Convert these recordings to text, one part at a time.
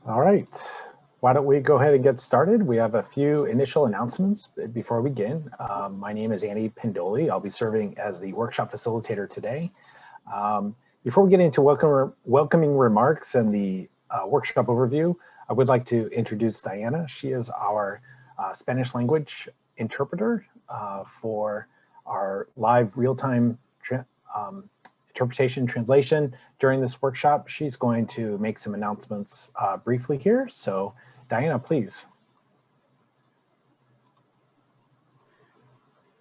All right, why don't we go ahead and get started? We have a few initial announcements before we begin. My name is Andy Pendoli. I'll be serving as the workshop facilitator today. Before we get into welcoming remarks and the workshop overview, I would like to introduce Diana. She is our Spanish language interpreter for our live real-time interpretation translation during this workshop. She's going to make some announcements briefly here. So Diana, please.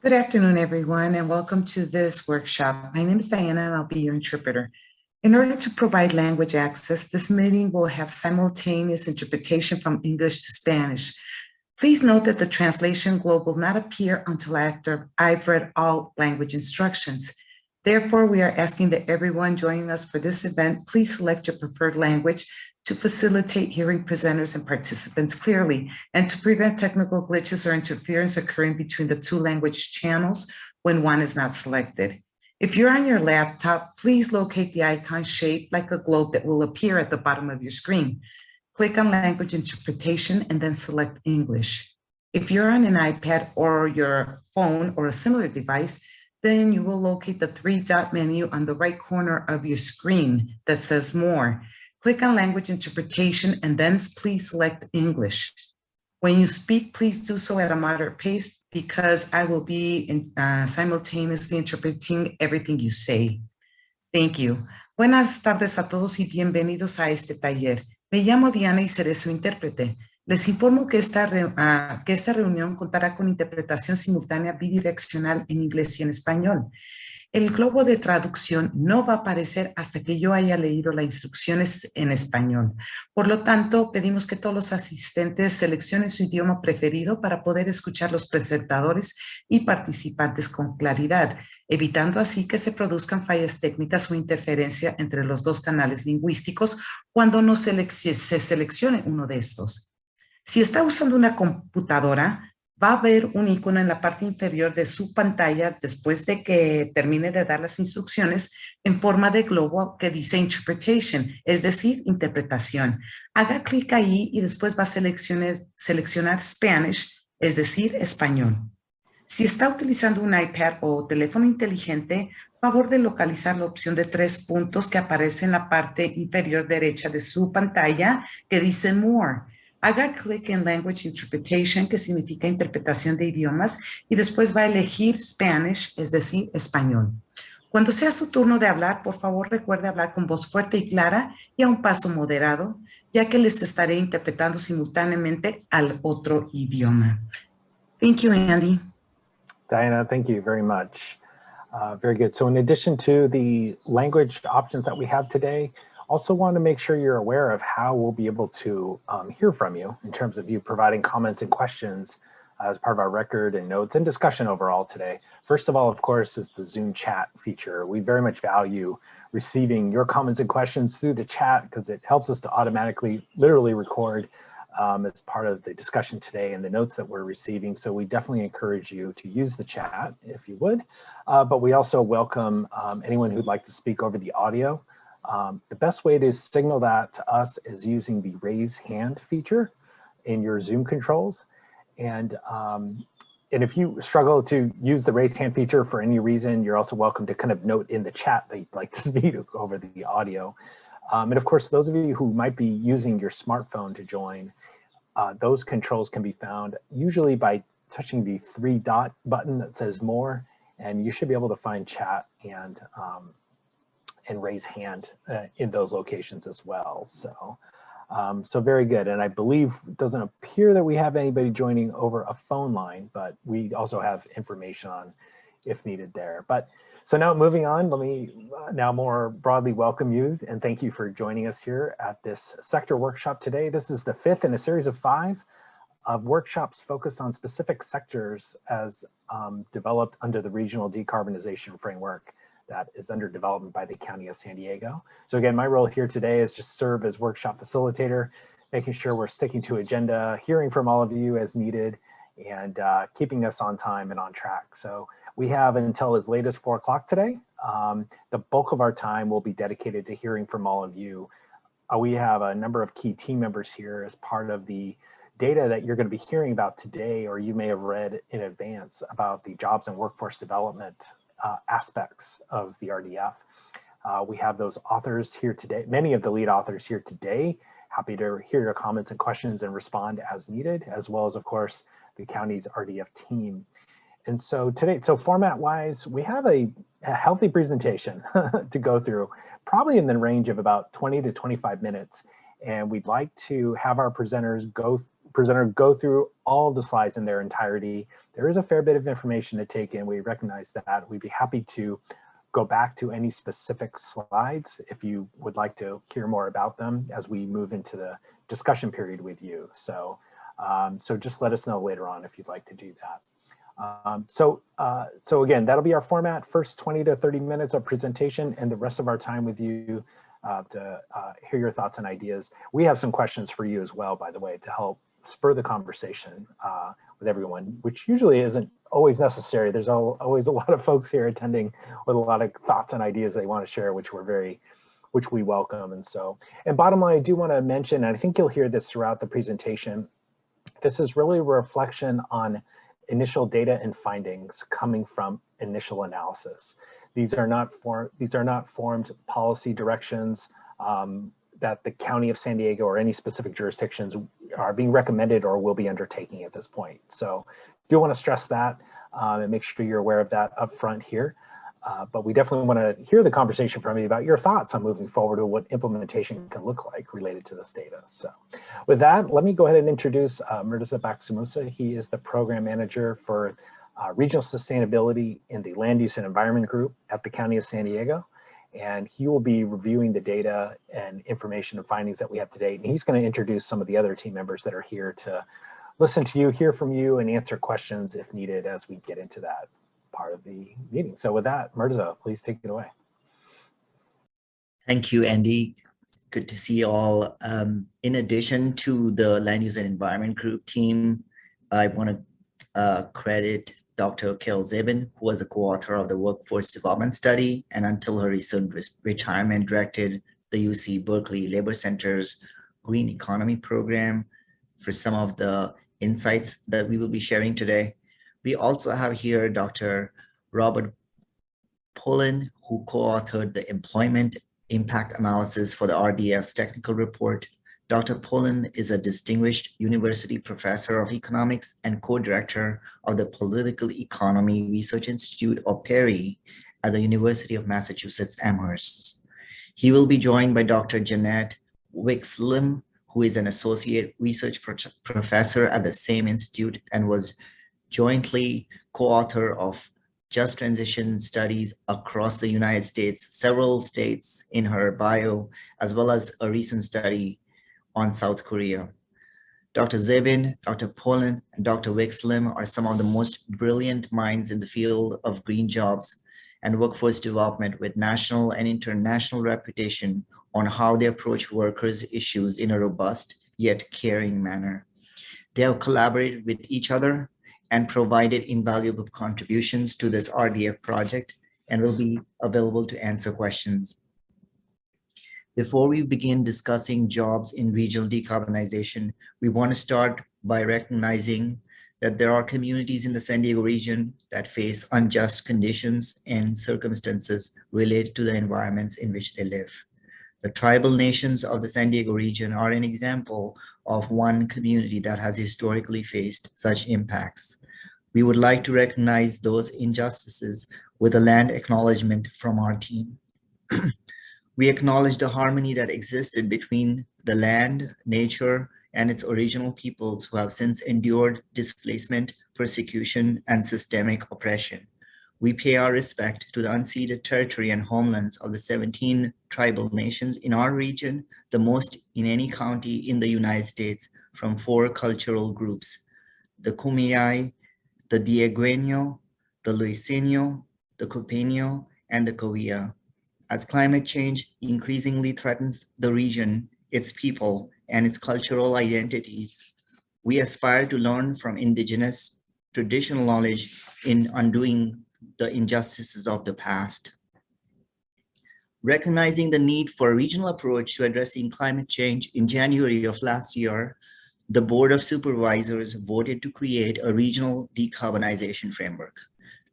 Good afternoon, everyone, and welcome to this workshop. My name is Diana, and I'll be your interpreter. In order to provide language access, this meeting will have simultaneous interpretation from English to Spanish. Please note that the translation globe will not appear until after I've read all language instructions. Therefore, we are asking that everyone joining us for this event, please select your preferred language to facilitate hearing presenters and participants clearly and to prevent technical glitches or interference occurring between the two language channels when one is not selected. If you're on your laptop, please locate the icon shaped like a globe that will appear at the bottom of your screen. Click on language interpretation and then select English. If you're on an iPad or your phone or a similar device, then you will locate the three-dot menu on the right corner of your screen that says More. Click on Language Interpretation and then please select English. When you speak, please do so at a moderate pace because I will be simultaneously interpreting everything you say. Thank you. Buenas tardes a todos y bienvenidos a este taller. Me llamo Diana y seré su intérprete. Les informo que esta reunión contará con interpretación simultánea bidireccional en inglés y en español. El globo de traducción no va a aparecer hasta que yo haya leído las instrucciones en español. Por lo tanto, pedimos que todos los asistentes seleccionen su idioma preferido para poder escuchar los presentadores y participantes con claridad, evitando así que se produzcan fallas técnicas o interferencia entre los dos canales lingüísticos cuando no se seleccione uno de estos. Si está usando una computadora, va a haber un icono en la parte inferior de su pantalla después de que termine de dar las instrucciones en forma de globo que dice Interpretation, es decir, interpretación. Haga clic ahí y después va a seleccionar Spanish, es decir, español. Si está utilizando un iPad o teléfono inteligente, favor de localizar la opción de 3 puntos que aparece en la parte inferior derecha de su pantalla que dice More. Haga clic en Language Interpretation, que significa interpretación de idiomas, y después va a elegir Spanish, es decir, español. Cuando sea su turno de hablar, por favor recuerde hablar con voz fuerte y clara y a un paso moderado, ya que les estaré interpretando simultáneamente al otro idioma. Thank you, Andy. Diana, thank you very much. Very good. So in addition to the language options that we have today, also want to make sure you're aware of how we'll be able to hear from you in terms of you providing comments and questions as part of our record and notes and discussion overall today. First of all, of course, is the Zoom chat feature. We very much value receiving your comments and questions through the chat because it helps us to automatically, literally record as part of the discussion today and the notes that we're receiving. So we definitely encourage you to use the chat if you would. But we also welcome anyone who'd like to speak over the audio. The best way to signal that to us is using the raise hand feature in your Zoom controls. And if you struggle to use the raise hand feature for any reason, you're also welcome to kind of note in the chat that you'd like to speak over the audio. And of course, those of you who might be using your smartphone to join, those controls can be found usually by touching the 3-dot button that says More, and you should be able to find chat and raise hand in those locations as well. So, so very good. And I believe it doesn't appear that we have anybody joining over a phone line, but we also have information on if needed there. But so now moving on, let me now more broadly welcome you and thank you for joining us here at this sector workshop today. This is the 5th in a series of 5 of workshops focused on specific sectors as developed under the Regional Decarbonization Framework that is under development by the County of San Diego. So again, my role here today is just serve as workshop facilitator, making sure we're sticking to agenda, hearing from all of you as needed, and keeping us on time and on track. So we have until as late as 4 o'clock today. The bulk of our time will be dedicated to hearing from all of you we have a number of key team members here as part of the data that you're going to be hearing about today, or you may have read in advance about the jobs and workforce development aspects of the RDF. We have those authors here today, many of the lead authors here today. Happy to hear your comments and questions and respond as needed, as well as, of course, the county's RDF team. And so today, format wise, we have a healthy presentation to go through, probably in the range of about 20 to 25 minutes. And we'd like to have our presenter go through all the slides in their entirety. There is a fair bit of information to take in. We recognize that. We'd be happy to go back to any specific slides if you would like to hear more about them as we move into the discussion period with you. So, so just let us know later on if you'd like to do that. So again, that'll be our format: first 20 to 30 minutes of presentation, and the rest of our time with you to hear your thoughts and ideas. We have some questions for you as well, by the way, to help spur the conversation with everyone, which usually isn't always necessary. There's always a lot of folks here attending with a lot of thoughts and ideas they want to share, which we welcome. And bottom line, I do want to mention, and I think you'll hear this throughout the presentation, this is really a reflection on initial data and findings coming from initial analysis. These are not formed policy directions that the County of San Diego or any specific jurisdictions are being recommended or will be undertaking at this point. So do want to stress that and make sure you're aware of that up front here. But we definitely want to hear the conversation from you about your thoughts on moving forward or what implementation can look like related to this data. So with that, let me go ahead and introduce Mirza Baksumusa. He is the program manager for regional sustainability in the Land Use and Environment Group at the County of San Diego. And he will be reviewing the data and information and findings that we have today. And he's going to introduce some of the other team members that are here to listen to you, hear from you, and answer questions if needed as we get into that part of the meeting. So with that, Mirza, please take it away. Thank you, Andy. Good to see you all. In addition to the Land Use and Environment Group team, I want to credit Dr. Carol Zabin, who was a co-author of the Workforce Development Study, and until her recent retirement, directed the UC Berkeley Labor Center's Green Economy program for some of the insights that we will be sharing today. We also have here Dr. Robert Pullen, who co-authored the Employment Impact Analysis for the RDF's technical report. Dr. Pullen is a distinguished university professor of economics and co-director of the Political Economy Research Institute, or PERI, at the University of Massachusetts Amherst. He will be joined by Dr. Jeanette Wixlim, who is an associate research professor at the same institute and was jointly co-author of Just Transition studies across the United States, several states in her bio, as well as a recent study on South Korea. Dr. Zabin, Dr. Pullen, and Dr. Wixlim are some of the most brilliant minds in the field of green jobs and workforce development, with national and international reputation on how they approach workers' issues in a robust yet caring manner. They have collaborated with each other and provided invaluable contributions to this RDF project and will be available to answer questions. Before we begin discussing jobs in regional decarbonization, we want to start by recognizing that there are communities in the San Diego region that face unjust conditions and circumstances related to the environments in which they live. The tribal nations of the San Diego region are an example of one community that has historically faced such impacts. We would like to recognize those injustices with a land acknowledgement from our team. We acknowledge the harmony that existed between the land, nature, and its original peoples who have since endured displacement, persecution, and systemic oppression. We pay our respect to the unceded territory and homelands of the 17 tribal nations in our region, the most in any county in the United States, from 4 cultural groups: the Kumeyaay, the Diegueño, the Luiseño, the Cupeño, and the Cahuilla. As climate change increasingly threatens the region, its people, and its cultural identities, we aspire to learn from indigenous traditional knowledge in undoing the injustices of the past. Recognizing the need for a regional approach to addressing climate change, in January of last year, the Board of Supervisors voted to create a regional decarbonization framework.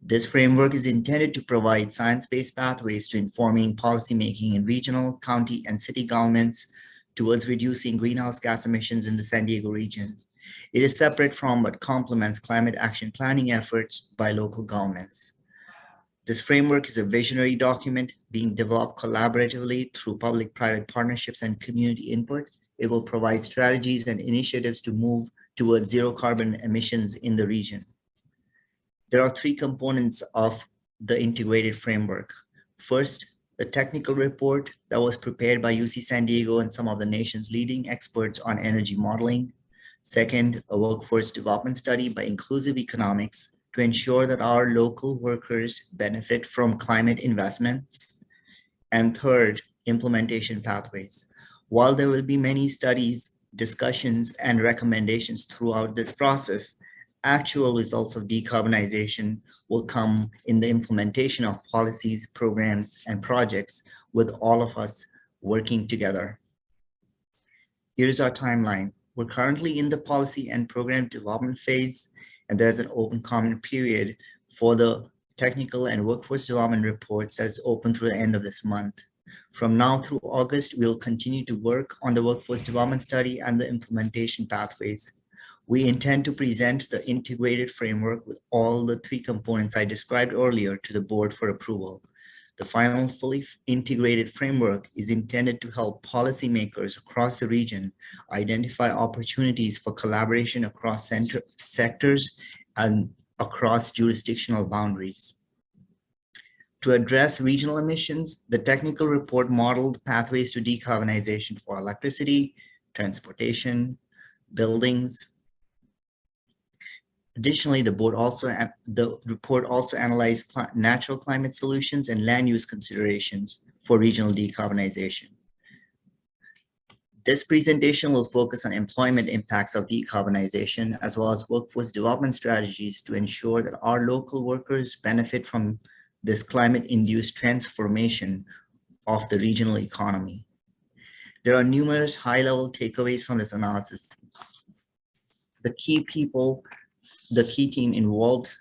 This framework is intended to provide science-based pathways to informing policymaking in regional, county, and city governments towards reducing greenhouse gas emissions in the San Diego region. It is separate from but complements climate action planning efforts by local governments. This framework is a visionary document being developed collaboratively through public-private partnerships and community input. It will provide strategies and initiatives to move towards zero carbon emissions in the region. There are three components of the integrated framework. First, the technical report that was prepared by UC San Diego and some of the nation's leading experts on energy modeling. Second, a workforce development study by Inclusive Economics to ensure that our local workers benefit from climate investments. And third, implementation pathways. While there will be many studies, discussions, and recommendations throughout this process, actual results of decarbonization will come in the implementation of policies, programs, and projects with all of us working together. Here's our timeline. We're currently in the policy and program development phase, and there's an open comment period for the technical and workforce development reports that's open through the end of this month. From now through August, we'll continue to work on the workforce development study and the implementation pathways. We intend to present the integrated framework with all the three components I described earlier to the board for approval. The final fully integrated framework is intended to help policymakers across the region identify opportunities for collaboration across sectors and across jurisdictional boundaries. To address regional emissions, the technical report modeled pathways to decarbonization for electricity, transportation, buildings. Additionally, the report also analyzed natural climate solutions and land use considerations for regional decarbonization. This presentation will focus on employment impacts of decarbonization, as well as workforce development strategies to ensure that our local workers benefit from this climate-induced transformation of the regional economy. There are numerous high-level takeaways from this analysis. The key team involved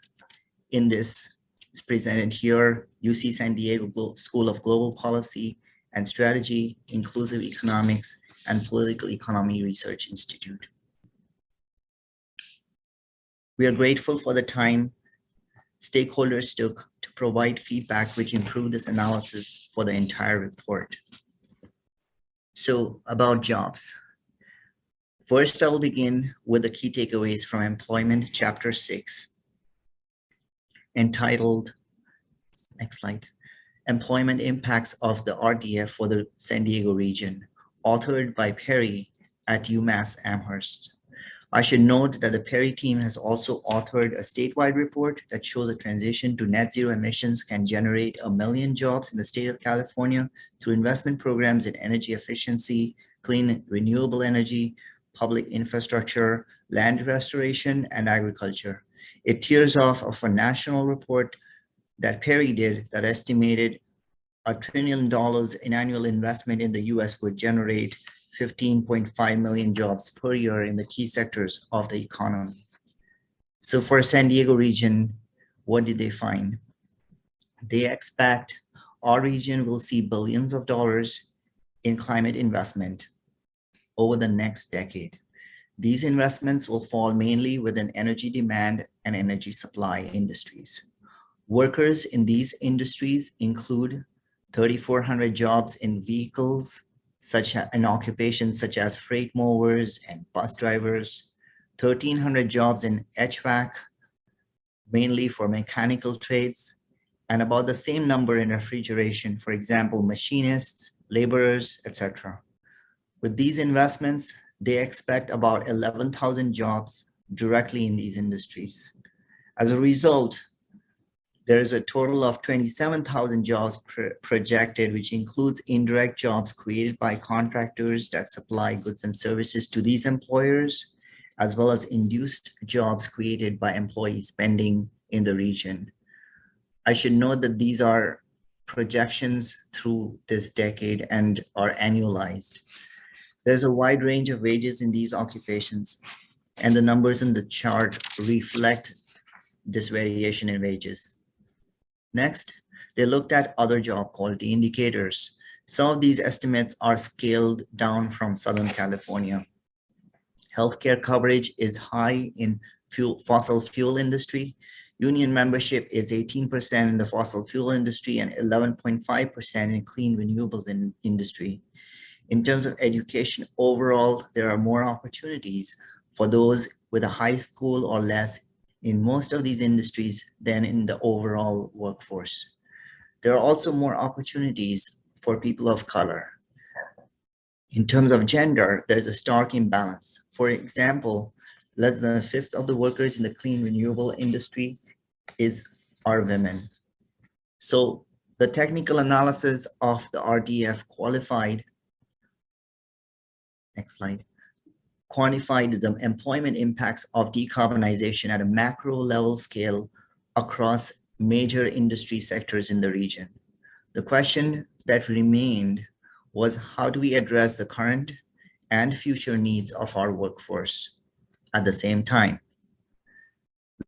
in this is presented here: UC San Diego School of Global Policy and Strategy, Inclusive Economics, and Political Economy Research Institute. We are grateful for the time stakeholders took to provide feedback which improved this analysis for the entire report. So about jobs. First, I will begin with the key takeaways from Employment Chapter 6, entitled, next slide, Employment Impacts of the RDF for the San Diego region, authored by Perry at UMass Amherst. I should note that the Perry team has also authored a statewide report that shows a transition to net zero emissions can generate 1 million jobs in the state of California through investment programs in energy efficiency, clean renewable energy, public infrastructure, land restoration, and agriculture. It tears off of a national report that Perry did that estimated $1 trillion in annual investment in the US would generate 15.5 million jobs per year in the key sectors of the economy. So for San Diego region, what did they find? They expect our region will see billions of dollars in climate investment over the next decade. These investments will fall mainly within energy demand and energy supply industries. Workers in these industries include 3,400 jobs in vehicles, in occupations such as freight movers and bus drivers, 1,300 jobs in HVAC, mainly for mechanical trades, and about the same number in refrigeration, for example, machinists, laborers, etc. With these investments, they expect about 11,000 jobs directly in these industries. As a result, there is a total of 27,000 jobs projected, which includes indirect jobs created by contractors that supply goods and services to these employers, as well as induced jobs created by employee spending in the region. I should note that these are projections through this decade and are annualized. There's a wide range of wages in these occupations, and the numbers in the chart reflect this variation in wages. Next, they looked at other job quality indicators. Some of these estimates are scaled down from Southern California. Healthcare coverage is high in fossil fuel industry. Union membership is 18% in the fossil fuel industry and 11.5% in clean renewables industry. In terms of education overall, there are more opportunities for those with a high school or less in most of these industries than in the overall workforce. There are also more opportunities for people of color. In terms of gender, there's a stark imbalance. For example, less than a fifth of the workers in the clean renewable industry are women. So the technical analysis of the RDF quantified the employment impacts of decarbonization at a macro level scale across major industry sectors in the region. The question that remained was, how do we address the current and future needs of our workforce at the same time?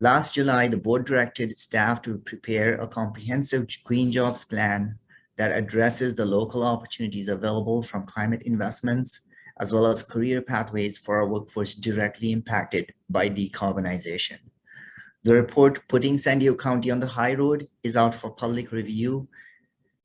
Last July, the board directed staff to prepare a comprehensive green jobs plan that addresses the local opportunities available from climate investments, as well as career pathways for our workforce directly impacted by decarbonization. The report, Putting San Diego County on the High Road, is out for public review.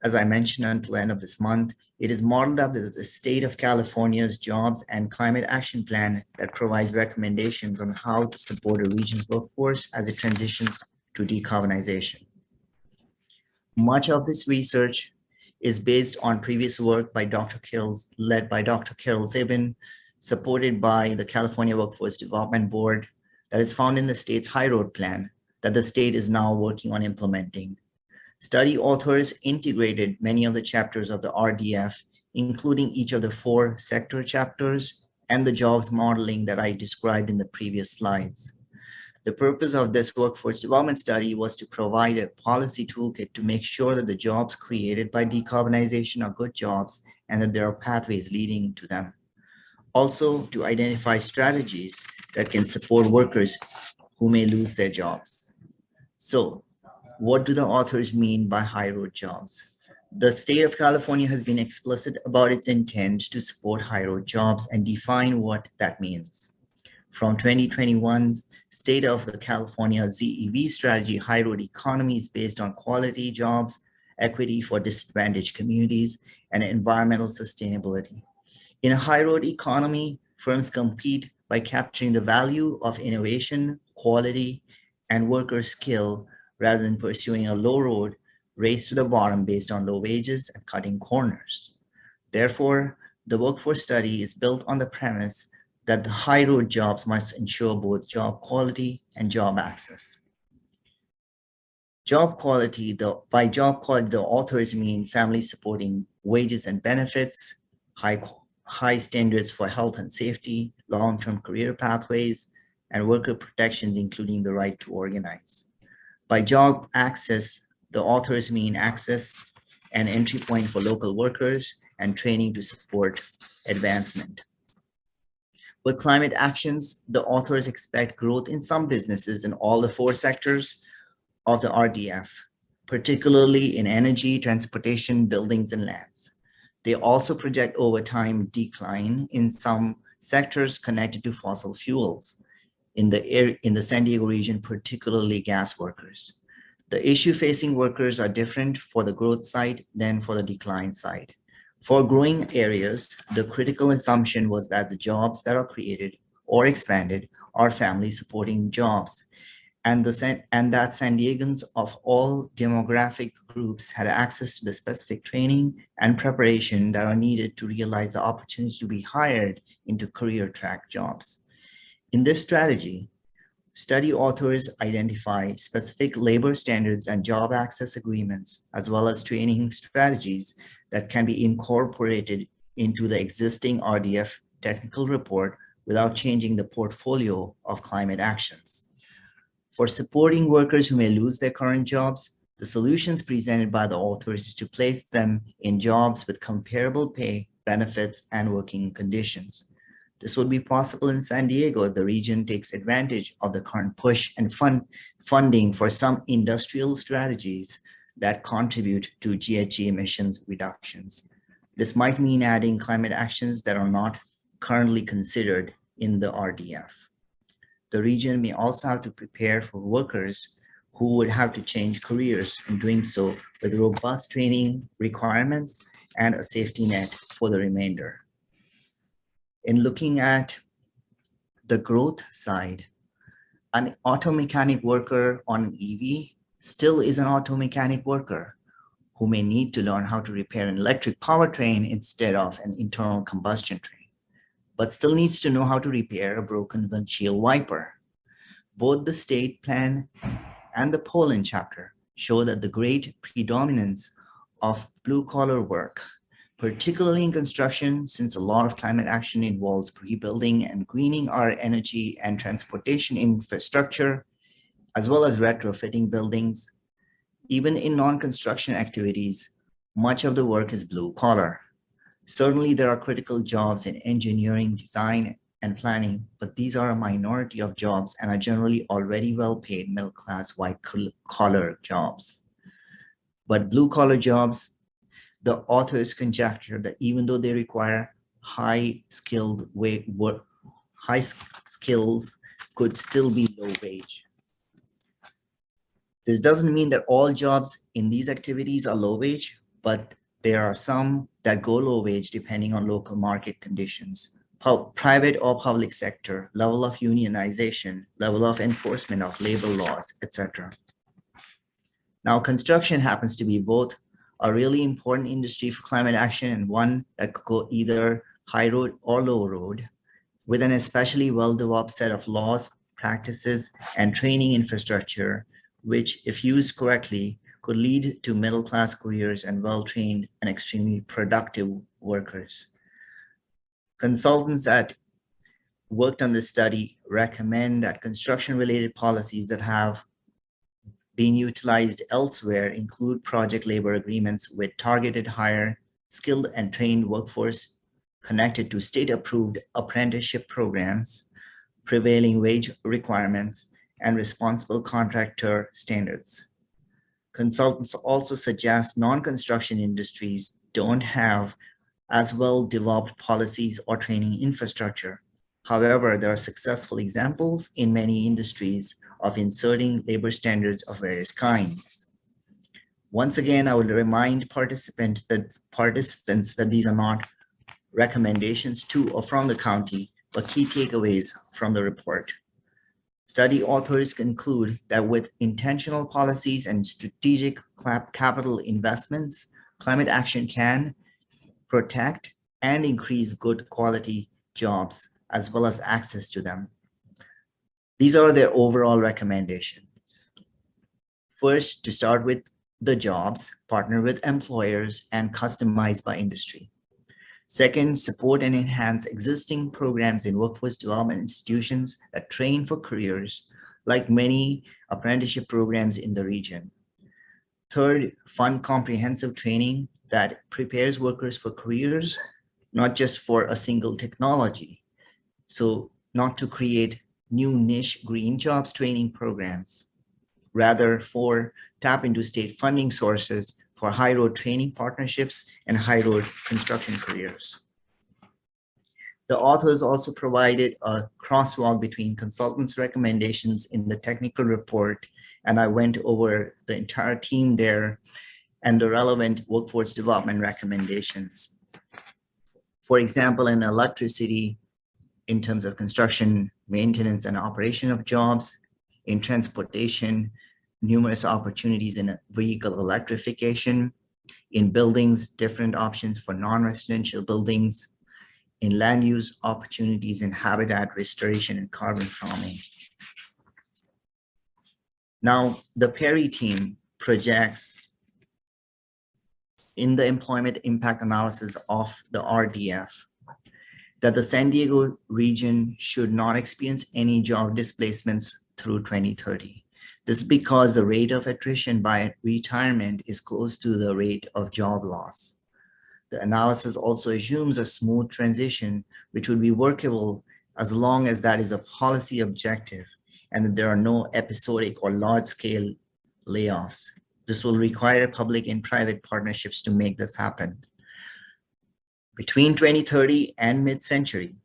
As I mentioned, until the end of this month, it is modeled after the state of California's jobs and climate action plan that provides recommendations on how to support a region's workforce as it transitions to decarbonization. Much of this research is based on previous work by led by Dr. Carol Zabin, supported by the California Workforce Development Board, that is found in the state's High Road Plan that the state is now working on implementing. Study authors integrated many of the chapters of the RDF, including each of the 4 sector chapters and the jobs modeling that I described in the previous slides. The purpose of this workforce development study was to provide a policy toolkit to make sure that the jobs created by decarbonization are good jobs and that there are pathways leading to them. Also, to identify strategies that can support workers who may lose their jobs. So, what do the authors mean by high road jobs? The state of California has been explicit about its intent to support high road jobs and define what that means. From 2021's State of the California ZEV strategy, high road economy is based on quality jobs, equity for disadvantaged communities, and environmental sustainability. In a high road economy, firms compete by capturing the value of innovation, quality, and worker skill rather than pursuing a low road race to the bottom based on low wages and cutting corners. Therefore, the workforce study is built on the premise that the high road jobs must ensure both job quality and job access. Job quality, by job quality, the authors mean family supporting wages and benefits, high standards for health and safety, long-term career pathways, and worker protections, including the right to organize. By job access, the authors mean access and entry point for local workers and training to support advancement. With climate actions, the authors expect growth in some businesses in all the 4 sectors of the RDF, particularly in energy, transportation, buildings, and lands. They also project over time decline in some sectors connected to fossil fuels in the San Diego region, particularly gas workers. The issue facing workers are different for the growth side than for the decline side. For growing areas, the critical assumption was that the jobs that are created or expanded are family supporting jobs, and that San Diegans of all demographic groups had access to the specific training and preparation that are needed to realize the opportunity to be hired into career track jobs. In this strategy, study authors identify specific labor standards and job access agreements, as well as training strategies that can be incorporated into the existing RDF technical report without changing the portfolio of climate actions. For supporting workers who may lose their current jobs, The solutions presented by the authors is to place them in jobs with comparable pay, benefits, and working conditions. This would be possible in San Diego if the region takes advantage of the current push and funding for some industrial strategies that contribute to GHG emissions reductions. This might mean adding climate actions that are not currently considered in the RDF. The region may also have to prepare for workers who would have to change careers, and doing so with robust training requirements and a safety net for the remainder. In looking at the growth side, an auto mechanic worker on an EV still is an auto mechanic worker who may need to learn how to repair an electric powertrain instead of an internal combustion train, but still needs to know how to repair a broken windshield wiper. Both the state plan and the Poland chapter show that the great predominance of blue-collar work, particularly in construction, since a lot of climate action involves rebuilding and greening our energy and transportation infrastructure, as well as retrofitting buildings. Even in non-construction activities, much of the work is blue-collar. Certainly, there are critical jobs in engineering, design, and planning, but these are a minority of jobs and are generally already well-paid middle-class white-collar jobs. But blue-collar jobs, the authors conjecture that even though they require high skills could still be low wage. This doesn't mean that all jobs in these activities are low wage, but there are some that go low wage depending on local market conditions, private or public sector, level of unionization, level of enforcement of labor laws, etc. Now, construction happens to be both a really important industry for climate action and one that could go either high road or low road, with an especially well-developed set of laws, practices, and training infrastructure, which, if used correctly, could lead to middle-class careers and well-trained and extremely productive workers. Consultants that worked on this study recommend that construction-related policies that have being utilized elsewhere include project labor agreements with targeted higher skilled and trained workforce connected to state-approved apprenticeship programs, prevailing wage requirements, and responsible contractor standards. Consultants also suggest non-construction industries don't have as well-developed policies or training infrastructure. However, there are successful examples in many industries of inserting labor standards of various kinds. Once again, I will remind participants that these are not recommendations to or from the county, but key takeaways from the report. Study authors conclude that with intentional policies and strategic capital investments, climate action can protect and increase good quality jobs as well as access to them. These are their overall recommendations. First, to start with the jobs, partner with employers, and customize by industry. Second, support and enhance existing programs in workforce development institutions that train for careers, like many apprenticeship programs in the region. Third, fund comprehensive training that prepares workers for careers, not just for a single technology. So not to create new niche green jobs training programs, rather for tap into state funding sources for high road training partnerships and high road construction careers. The authors also provided a crosswalk between consultants' recommendations in the technical report, and I went over the entire team there and the relevant workforce development recommendations. For example, in electricity, in terms of construction, maintenance, and operation of jobs, in transportation, numerous opportunities in vehicle electrification, in buildings, different options for non-residential buildings, in land use opportunities in habitat restoration and carbon farming. Now, the Perry team projects in the employment impact analysis of the RDF that the San Diego region should not experience any job displacements through 2030. This is because the rate of attrition by retirement is close to the rate of job loss. The analysis also assumes a smooth transition, which would be workable as long as that is a policy objective and that there are no episodic or large-scale layoffs. This will require public and private partnerships to make this happen. Between 2030 and mid-century,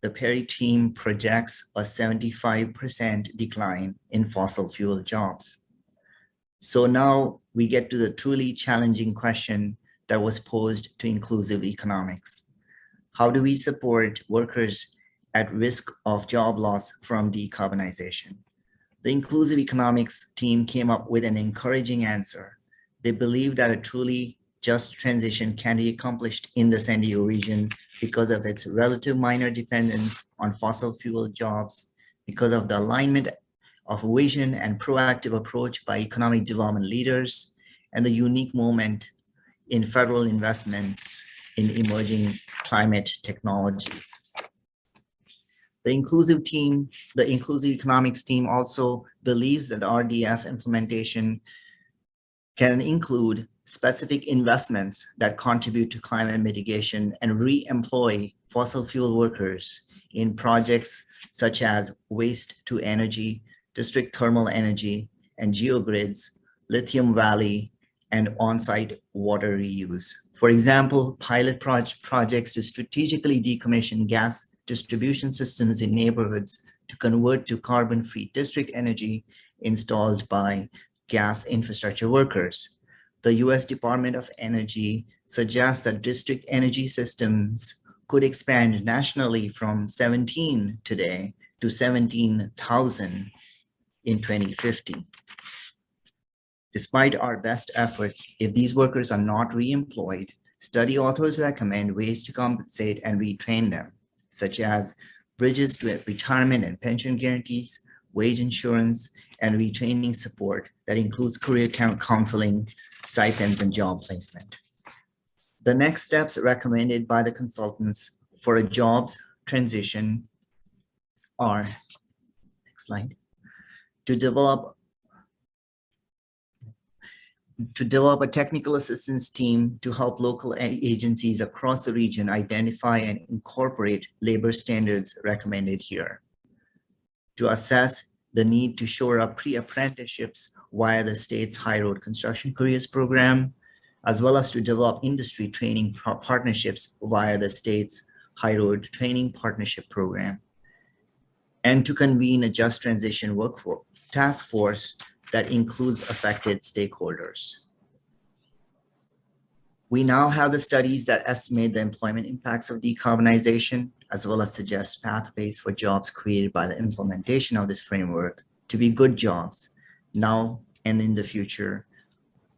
the Perry team projects a 75% decline in fossil fuel jobs. So now we get to the truly challenging question that was posed to inclusive economics. How do we support workers at risk of job loss from decarbonization? The inclusive economics team came up with an encouraging answer. They believe that a truly just transition can be accomplished in the San Diego region because of its relative minor dependence on fossil fuel jobs, because of the alignment of vision and proactive approach by economic development leaders, and the unique moment in federal investments in emerging climate technologies. The inclusive economics team also believes that the RDF implementation can include specific investments that contribute to climate mitigation and re-employ fossil fuel workers in projects such as waste to energy, district thermal energy, and geogrids, Lithium Valley, and on-site water reuse. For example, pilot projects to strategically decommission gas distribution systems in neighborhoods to convert to carbon-free district energy installed by gas infrastructure workers. The US Department of Energy suggests that district energy systems could expand nationally from 17 today to 17,000 in 2050. Despite our best efforts, if these workers are not re-employed, study authors recommend ways to compensate and retrain them, such as bridges to retirement and pension guarantees, wage insurance, and retraining support that includes career counseling, stipends, and job placement. The next steps recommended by the consultants for a jobs transition are, next slide, to develop a technical assistance team to help local agencies across the region identify and incorporate labor standards recommended here. To assess the need to shore up pre-apprenticeships via the state's High Road Construction Careers Program, as well as to develop industry training partnerships via the state's High Road Training Partnership Program, and to convene a just transition workforce task force that includes affected stakeholders. We now have the studies that estimate the employment impacts of decarbonization, as well as suggest pathways for jobs created by the implementation of this framework to be good jobs now and in the future.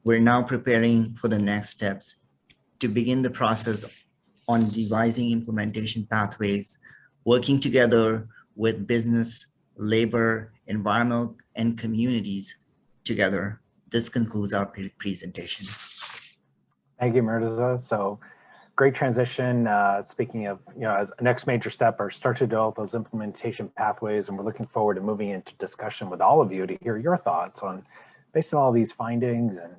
We're now preparing for the next steps to begin the process on devising implementation pathways, working together with business, labor, environmental, and communities together. This concludes our presentation. Thank you, Mirza. So great transition. Speaking of, as a next major step, are start to develop those implementation pathways, and we're looking forward to moving into discussion with all of you to hear your thoughts on, based on all these findings and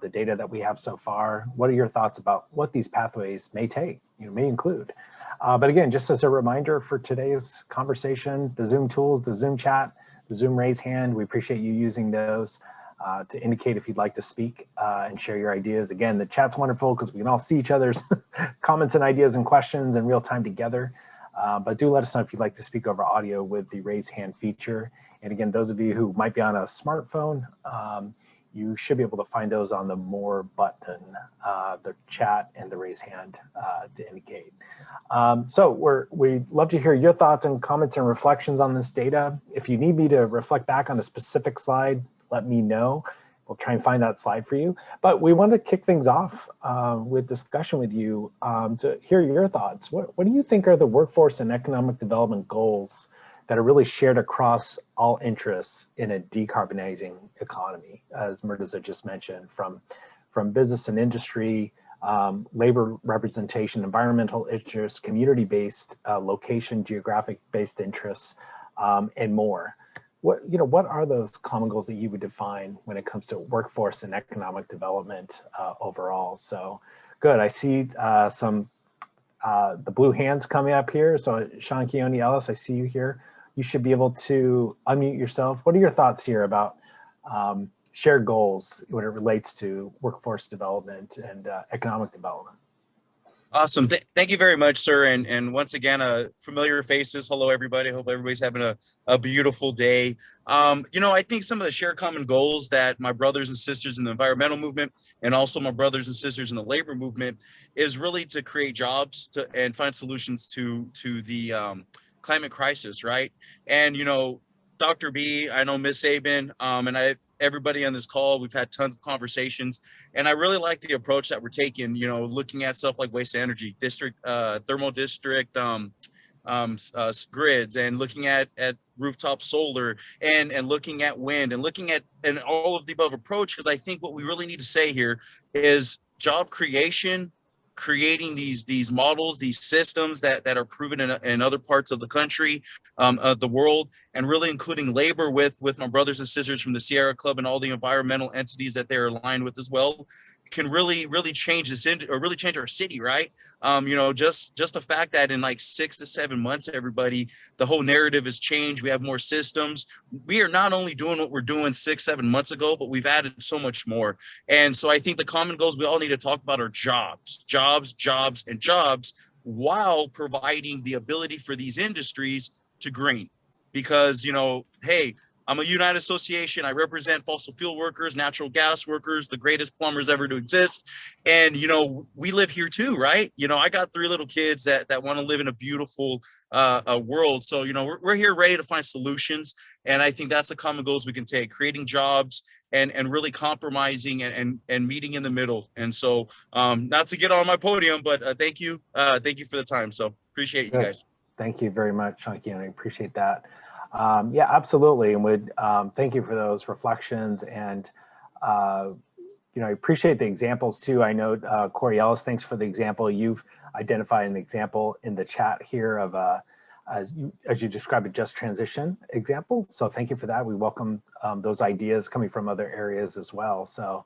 the data that we have so far. What are your thoughts about what these pathways may take, may include? But again, just as a reminder for today's conversation, the Zoom tools, the Zoom chat, the Zoom raise hand, we appreciate you using those to indicate if you'd like to speak and share your ideas. Again, the chat's wonderful because we can all see each other's comments and ideas and questions in real time together. But do let us know if you'd like to speak over audio with the raise hand feature. And again, those of you who might be on a smartphone, you should be able to find those on the more button, the chat and the raise hand to indicate. So we'd love to hear your thoughts and comments and reflections on this data. If you need me to reflect back on a specific slide, let me know. We'll try and find that slide for you. But we want to kick things off with discussion with you to hear your thoughts. What do you think are the workforce and economic development goals that are really shared across all interests in a decarbonizing economy, as Mirza just mentioned, from business and industry, labor representation, environmental interests, community-based, location, geographic-based interests, and more. what are those common goals that you would define when it comes to workforce and economic development overall? So good. I see some the blue hands coming up here. So Sean Keone Ellis, I see you here. You should be able to unmute yourself. What are your thoughts here about shared goals when it relates to workforce development and economic development? Awesome. Thank you very much, sir. And once again, familiar faces. Hello, everybody. Hope everybody's having a beautiful day. I think some of the shared common goals that my brothers and sisters in the environmental movement and also my brothers and sisters in the labor movement is really to create jobs and find solutions to the climate crisis, right? And, Dr. B, I know Miss Sabin, and everybody on this call, we've had tons of conversations, and I really like the approach that we're taking, looking at stuff like waste energy, thermal district grids, and looking at rooftop solar and looking at wind and looking at all of the above approach, because I think what we really need to say here is job creation, creating these models, these systems that are proven in other parts of the country, the world, and really including labor with my brothers and sisters from the Sierra Club and all the environmental entities that they're aligned with as well, can really change really change our city, right? Just the fact that in like 6 to 7 months, everybody, the whole narrative has changed. We have more systems. We are not only doing what we're doing 6, 7 months ago, but we've added so much more. And so I think the common goals we all need to talk about are jobs, and jobs, while providing the ability for these industries to green. Because, hey, I'm a United Association. I represent fossil fuel workers, natural gas workers, the greatest plumbers ever to exist. And, we live here too, right? I got 3 little kids that want to live in a beautiful world. So, we're here ready to find solutions. And I think that's the common goals we can take, creating jobs and really compromising and meeting in the middle. And so not to get on my podium, but thank you. Thank you for the time. So appreciate you guys. Thank you very much, Sean Keone. I appreciate that. Yeah, absolutely. And would thank you for those reflections. And, I appreciate the examples too. I know Corey Ellis, thanks for the example. You've identified an example in the chat here of as you described, a just transition example. So thank you for that. We welcome those ideas coming from other areas as well. So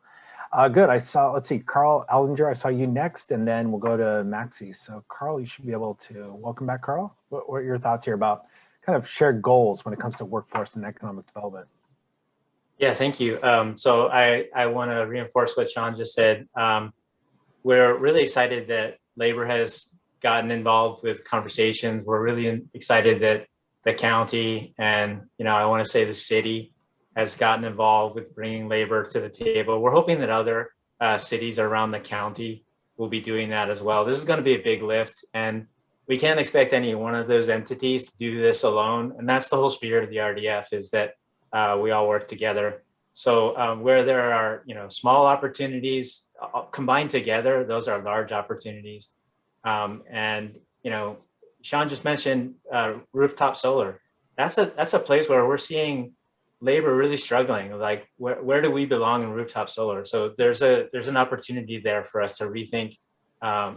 good. Let's see, Carl Allinger, I saw you next, and then we'll go to Maxie. So Carl, you should be able to, welcome back, Carl. What are your thoughts here about kind of shared goals when it comes to workforce and economic development? Yeah, thank you. So I want to reinforce what Sean just said. We're really excited that labor has gotten involved with conversations. We're really excited that the county and, I want to say the city has gotten involved with bringing labor to the table. We're hoping that other cities around the county will be doing that as well. This is going to be a big lift, and we can't expect any one of those entities to do this alone. And that's the whole spirit of the RDF, is that we all work together. So where there are, small opportunities combined together, those are large opportunities. And, Sean just mentioned rooftop solar. That's a place where we're seeing labor really struggling. Like, where do we belong in rooftop solar? So there's an opportunity there for us to rethink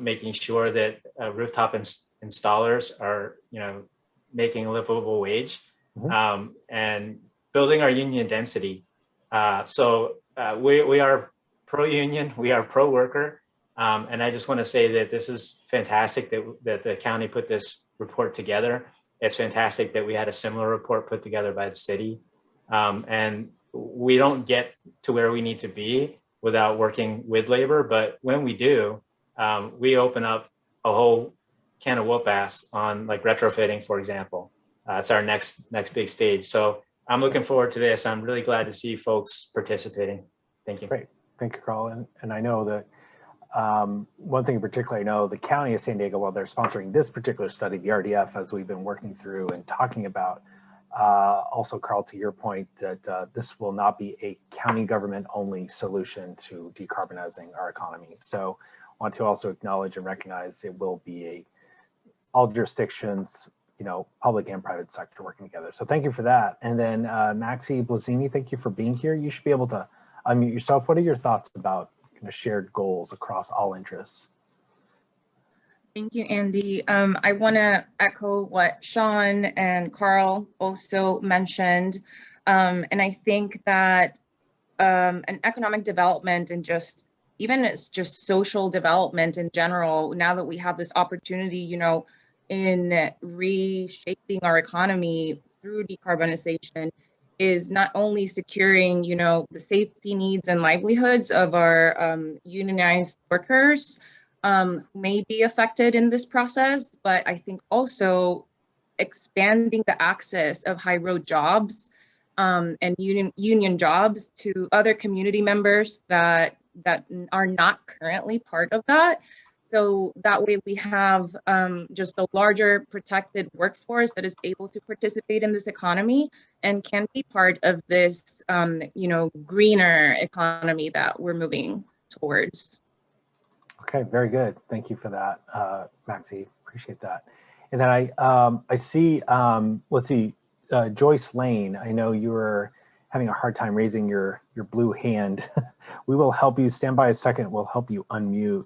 making sure that rooftop installers are, making a livable wage, and building our union density. So we are pro-union, we are pro-worker. And I just want to say that this is fantastic that the county put this report together. It's fantastic that we had a similar report put together by the city. And we don't get to where we need to be without working with labor. But when we do, we open up a whole can of whoop ass on like retrofitting, for example. It's our next big stage. So I'm looking forward to this. I'm really glad to see folks participating. Thank you. Great. Thank you, Carl. And I know that one thing in particular, I know the County of San Diego, while they're sponsoring this particular study, the RDF, as we've been working through and talking about, also, Carl, to your point, that this will not be a county government only solution to decarbonizing our economy. So I want to also acknowledge and recognize it will be all jurisdictions, public and private sector working together. So thank you for that. And then Maxie Blazzini, thank you for being here. You should be able to unmute yourself. What are your thoughts about shared goals across all interests? Thank you, Andy. I want to echo what Sean and Carl also mentioned. And I think that an economic development and even it's just social development in general, now that we have this opportunity, in reshaping our economy through decarbonization, is not only securing, the safety needs and livelihoods of our unionized workers who may be affected in this process, but I think also expanding the access of high road jobs and union jobs to other community members that are not currently part of that. So that way we have just a larger protected workforce that is able to participate in this economy and can be part of this, greener economy that we're moving towards. Okay, very good. Thank you for that, Maxie. Appreciate that. And then I see, let's see, Joyce Lane. I know you were having a hard time raising your blue hand. We will help you. Stand by a second. We'll help you unmute.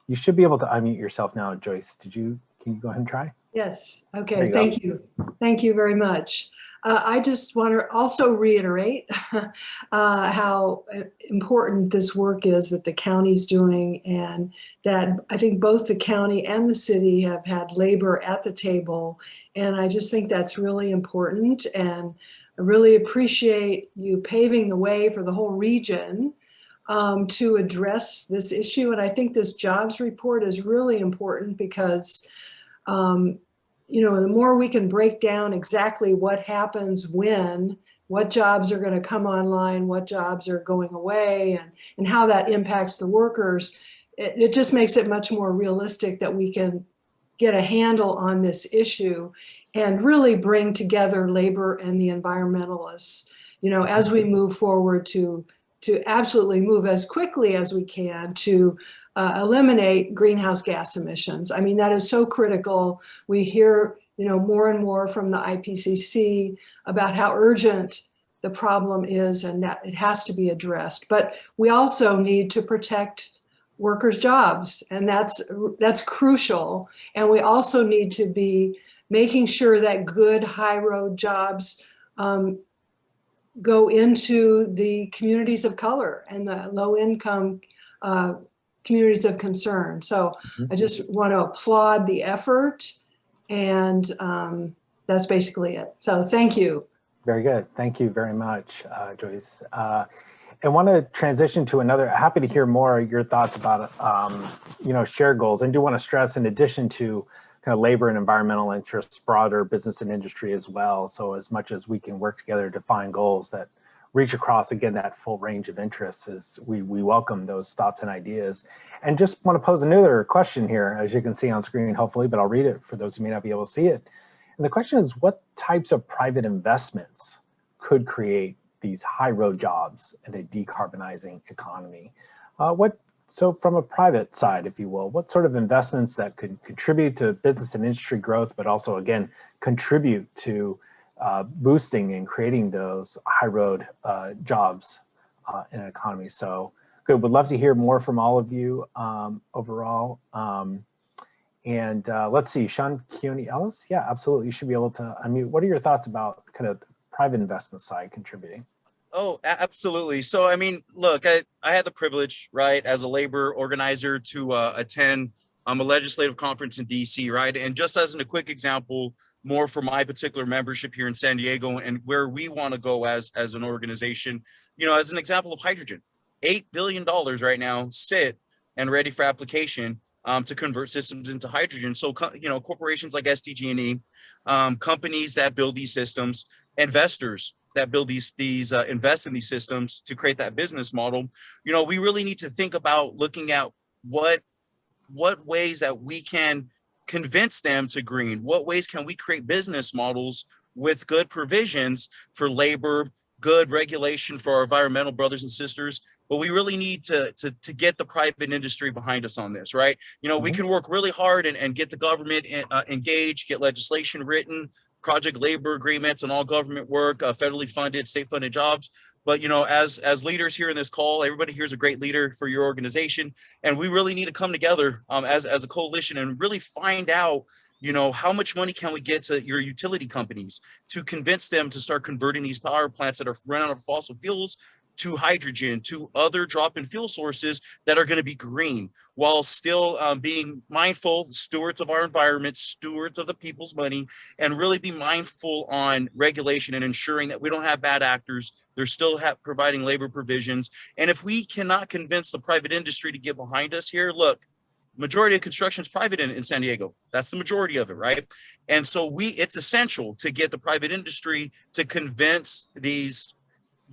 You should be able to unmute yourself now, Joyce. Can you go ahead and try? Yes. Okay. Thank you. Thank you very much. I just want to also reiterate how important this work is that the county's doing, and that I think both the county and the city have had labor at the table. And I just think that's really important. And I really appreciate you paving the way for the whole region to address this issue. And I think this jobs report is really important because the more we can break down exactly what happens when, what jobs are going to come online, what jobs are going away, and how that impacts the workers, it just makes it much more realistic that we can get a handle on this issue and really bring together labor and the environmentalists, as we move forward to absolutely move as quickly as we can to eliminate greenhouse gas emissions. I mean, that is so critical. We hear, more and more from the IPCC about how urgent the problem is and that it has to be addressed. But we also need to protect workers' jobs, and that's crucial. And we also need to be making sure that good high road jobs go into the communities of color and the low income communities of concern. So I just want to applaud the effort, and that's basically it. So thank you. Very good. Thank you very much, Joyce. I want to transition to another, happy to hear more of your thoughts about, shared goals. And do want to stress, in addition to kind of labor and environmental interests, broader business and industry as well. So as much as we can work together to define goals that reach across, again, that full range of interests, is we welcome those thoughts and ideas. And just want to pose another question here, as you can see on screen, hopefully, but I'll read it for those who may not be able to see it. And the question is, what types of private investments could create these high road jobs in a decarbonizing economy? So from a private side, if you will, what sort of investments that could contribute to business and industry growth, but also, again, contribute to boosting and creating those high road jobs in an economy? So good, would love to hear more from all of you overall. And let's see, Sean Keone Ellis, yeah, absolutely, you should be able to unmute. What are your thoughts about kind of the private investment side contributing? Oh, absolutely. So, I mean, look, I had the privilege, right, as a labor organizer to attend a legislative conference in DC, right? And just as a quick example, more for my particular membership here in San Diego and where we want to go as an organization, as an example of hydrogen, $8 billion right now sit and ready for application to convert systems into hydrogen. So, corporations like SDG&E, companies that build these systems, investors that build these invest in these systems to create that business model. We really need to think about looking at what ways that we can convince them to green. What ways can we create business models with good provisions for labor, good regulation for our environmental brothers and sisters? But we really need to get the private industry behind us on this, right? We can work really hard and get the government engaged, get legislation written, project labor agreements and all government work, federally funded, state funded jobs. But, you know, as leaders here in this call, everybody here is a great leader for your organization. And we really need to come together as a coalition and really find out, you know, how much money can we get to your utility companies to convince them to start converting these power plants that are running out of fossil fuels to hydrogen, to other drop-in fuel sources that are going to be green, while still being mindful stewards of our environment, stewards of the people's money, and really be mindful on regulation and ensuring that we don't have bad actors. They're still providing labor provisions. And if we cannot convince the private industry to get behind us here, look, majority of construction is private in San Diego. That's the majority of it, right? And so it's essential to get the private industry to convince these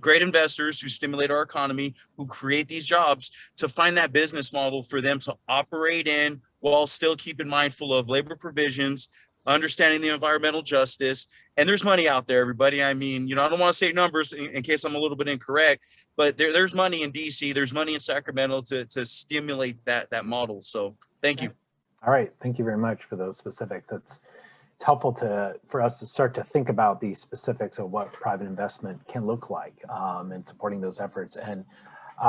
great investors who stimulate our economy, who create these jobs, to find that business model for them to operate in while still keeping mindful of labor provisions, understanding the environmental justice. And there's money out there, everybody. I mean, you know, I don't want to say numbers in case I'm a little bit incorrect, but there's money in DC, there's money in Sacramento to stimulate that model. So thank you. All right, thank you very much for those specifics. It's helpful for us to start to think about the specifics of what private investment can look like and supporting those efforts. And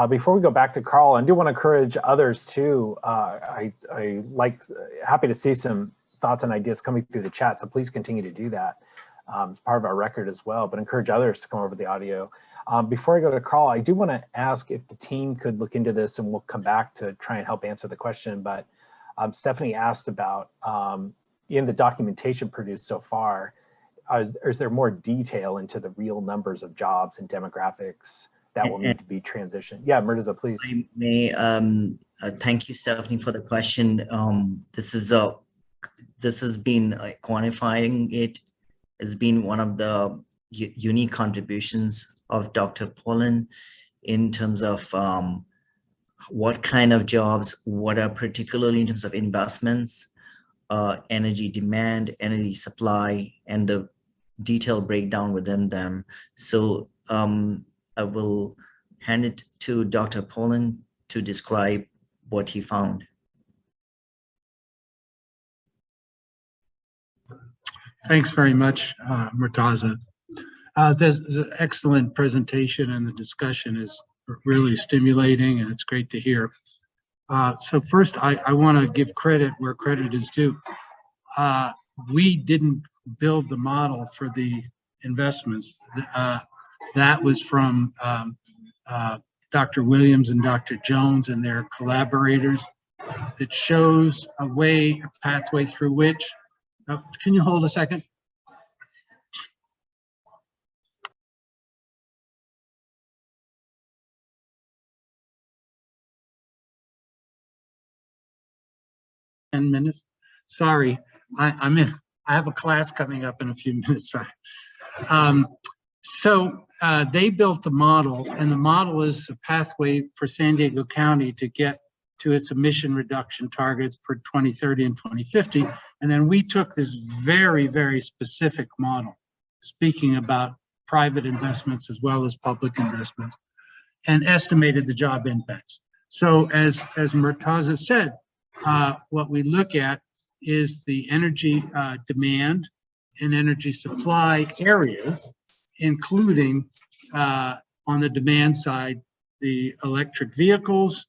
before we go back to Carl, I do want to encourage others too. Happy to see some thoughts and ideas coming through the chat, so please continue to do that. It's part of our record as well, but encourage others to come over the audio. Before I go to Carl, I do want to ask if the team could look into this, and we'll come back to try and help answer the question. But Stephanie asked about in the documentation produced so far, is there more detail into the real numbers of jobs and demographics that will need to be transitioned? Yeah, Murtaza, please. I may, thank you, Stephanie, for the question. This has been quantifying it has been one of the unique contributions of Dr. Pullen in terms of what kind of jobs, what are particularly in terms of investments, energy demand, energy supply, and the detailed breakdown within them. So I will hand it to Dr. Pullen to describe what he found. Thanks very much, Murtaza. This is an excellent presentation, and the discussion is really stimulating, and it's great to hear. So first, I want to give credit where credit is due. We didn't build the model for the investments. That was from Dr. Williams and Dr. Jones and their collaborators. That shows a pathway through which, can you hold a second? Minutes. Sorry, I have a class coming up in a few minutes. Sorry. So they built the model, and the model is a pathway for San Diego County to get to its emission reduction targets for 2030 and 2050. And then we took this very, very specific model, speaking about private investments as well as public investments, and estimated the job impacts. So as Murtaza said, what we look at is the energy demand and energy supply areas, including on the demand side, the electric vehicles,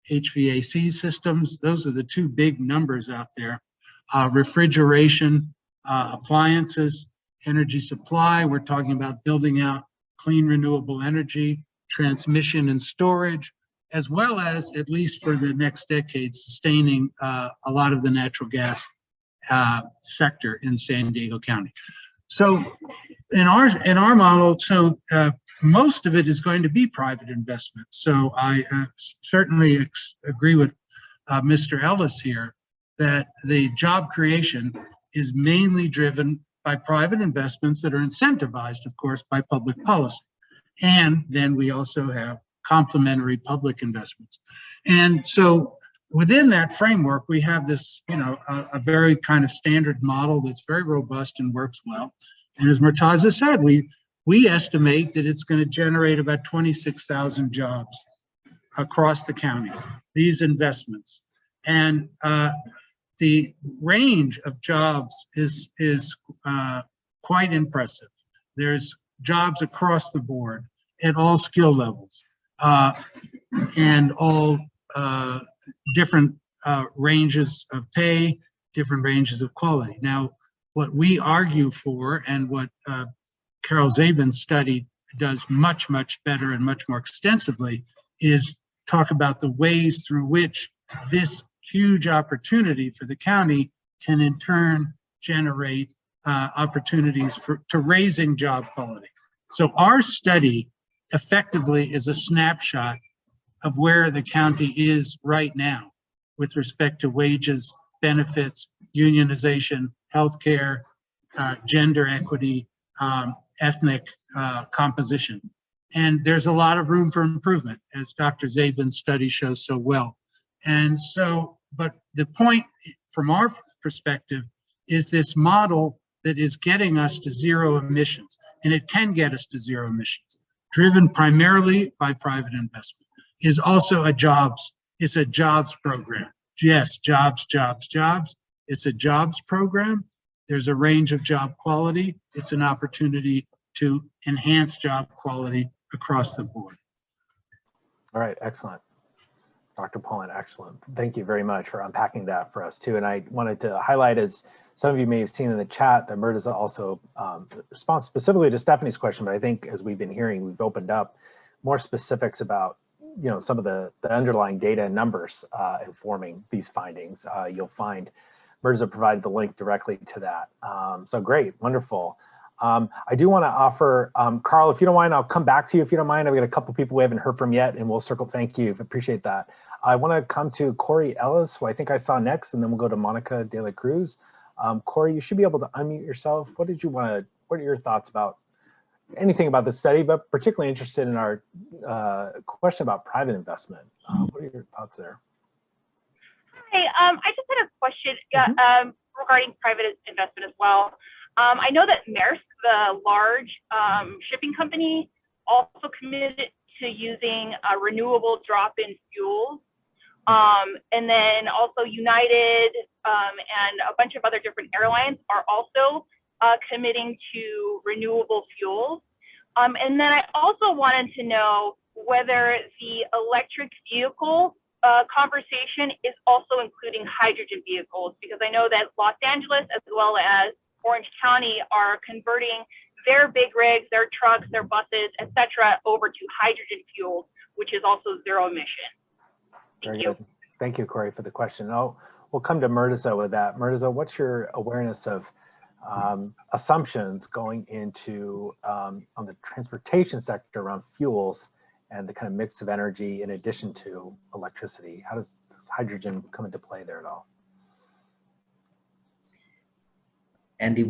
HVAC systems. Those are the two big numbers out there. Refrigeration, appliances, energy supply. We're talking about building out clean renewable energy, transmission and storage, as well as, at least for the next decade, sustaining a lot of the natural gas sector in San Diego County. So in our model, most of it is going to be private investment. So I certainly agree with Mr. Ellis here that the job creation is mainly driven by private investments that are incentivized, of course, by public policy. And then we also have complementary public investments. And so within that framework, we have this, a very kind of standard model that's very robust and works well. And as Murtaza said, we estimate that it's going to generate about 26,000 jobs across the county, these investments. And the range of jobs is quite impressive. There's jobs across the board. at all skill levels and all different ranges of pay, different ranges of quality. Now, what we argue for and what Carol Zabin's study does much, much better and much more extensively is talk about the ways through which this huge opportunity for the county can in turn generate opportunities to raising job quality. So our study effectively is a snapshot of where the county is right now with respect to wages, benefits, unionization, healthcare, gender equity, ethnic composition. And there's a lot of room for improvement, as Dr. Zabin's study shows so well. And so, but the point from our perspective is this model that is getting us to zero emissions, and it can get us to zero emissions, driven primarily by private investment, is also it's a jobs program. Yes, jobs, jobs, jobs. It's a jobs program. There's a range of job quality. It's an opportunity to enhance job quality across the board. All right, excellent. Dr. Pullen, excellent. Thank you very much for unpacking that for us too. And I wanted to highlight, as some of you may have seen in the chat, that Murtaza also responds specifically to Stephanie's question, but I think as we've been hearing, we've opened up more specifics about some of the underlying data and numbers informing these findings. You'll find Murtaza provided the link directly to that. So great, wonderful. I do want to offer, Carl, if you don't mind, I'll come back to you if you don't mind. I've got a couple people we haven't heard from yet, and we'll circle. Thank you, appreciate that. I want to come to Corey Ellis, who I think I saw next, and then we'll go to Monica De La Cruz. Corey, you should be able to unmute yourself. What are your thoughts about anything about the study, but particularly interested in our question about private investment? What are your thoughts there? Hi, I just had a question regarding private investment as well. I know that Maersk, the large shipping company, also committed to using renewable drop-in fuels. And then also United and a bunch of other different airlines are also committing to renewable fuels. And then I also wanted to know whether the electric vehicle conversation is also including hydrogen vehicles, because I know that Los Angeles as well as Orange County are converting their big rigs, their trucks, their buses, etc., over to hydrogen fuels, which is also zero emission. Thank you. Good. Thank you, Corey, for the question. We'll come to Murtaza with that. Murtaza, what's your awareness of assumptions going into on the transportation sector around fuels and the kind of mix of energy in addition to electricity? How does hydrogen come into play there at all? Andy,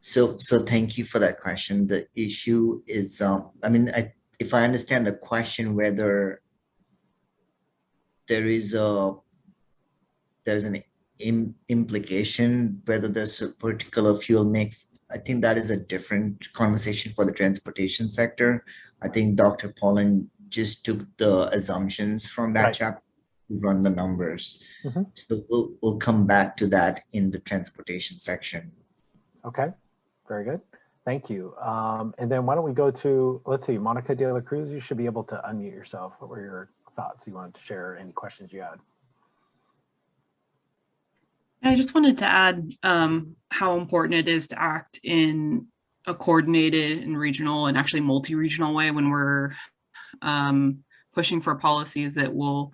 so thank you for that question. The issue is, if I understand the question, whether there's an implication whether there's a particular fuel mix, I think that is a different conversation for the transportation sector. I think Dr. Pullen just took the assumptions from that chapter to run the numbers. So we'll come back to that in the transportation section. Okay, very good. Thank you. And then why don't we go to, let's see, Monica De La Cruz, you should be able to unmute yourself. What were your thoughts you wanted to share, any questions you had? I just wanted to add how important it is to act in a coordinated and regional and actually multi-regional way when we're pushing for policies that will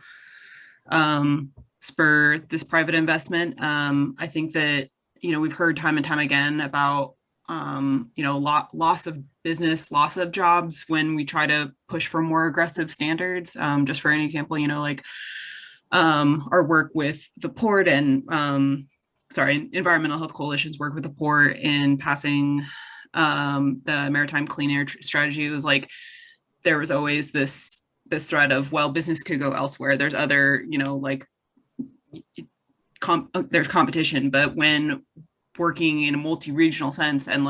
spur this private investment. I think that, we've heard time and time again about, loss of business, loss of jobs when we try to push for more aggressive standards. Just for an example, our work with the port and Environmental Health Coalition's work with the port in passing the Maritime Clean Air Strategy. It was like there was always this threat of, well, business could go elsewhere. There's other, there's competition, but when working in a multi-regional sense and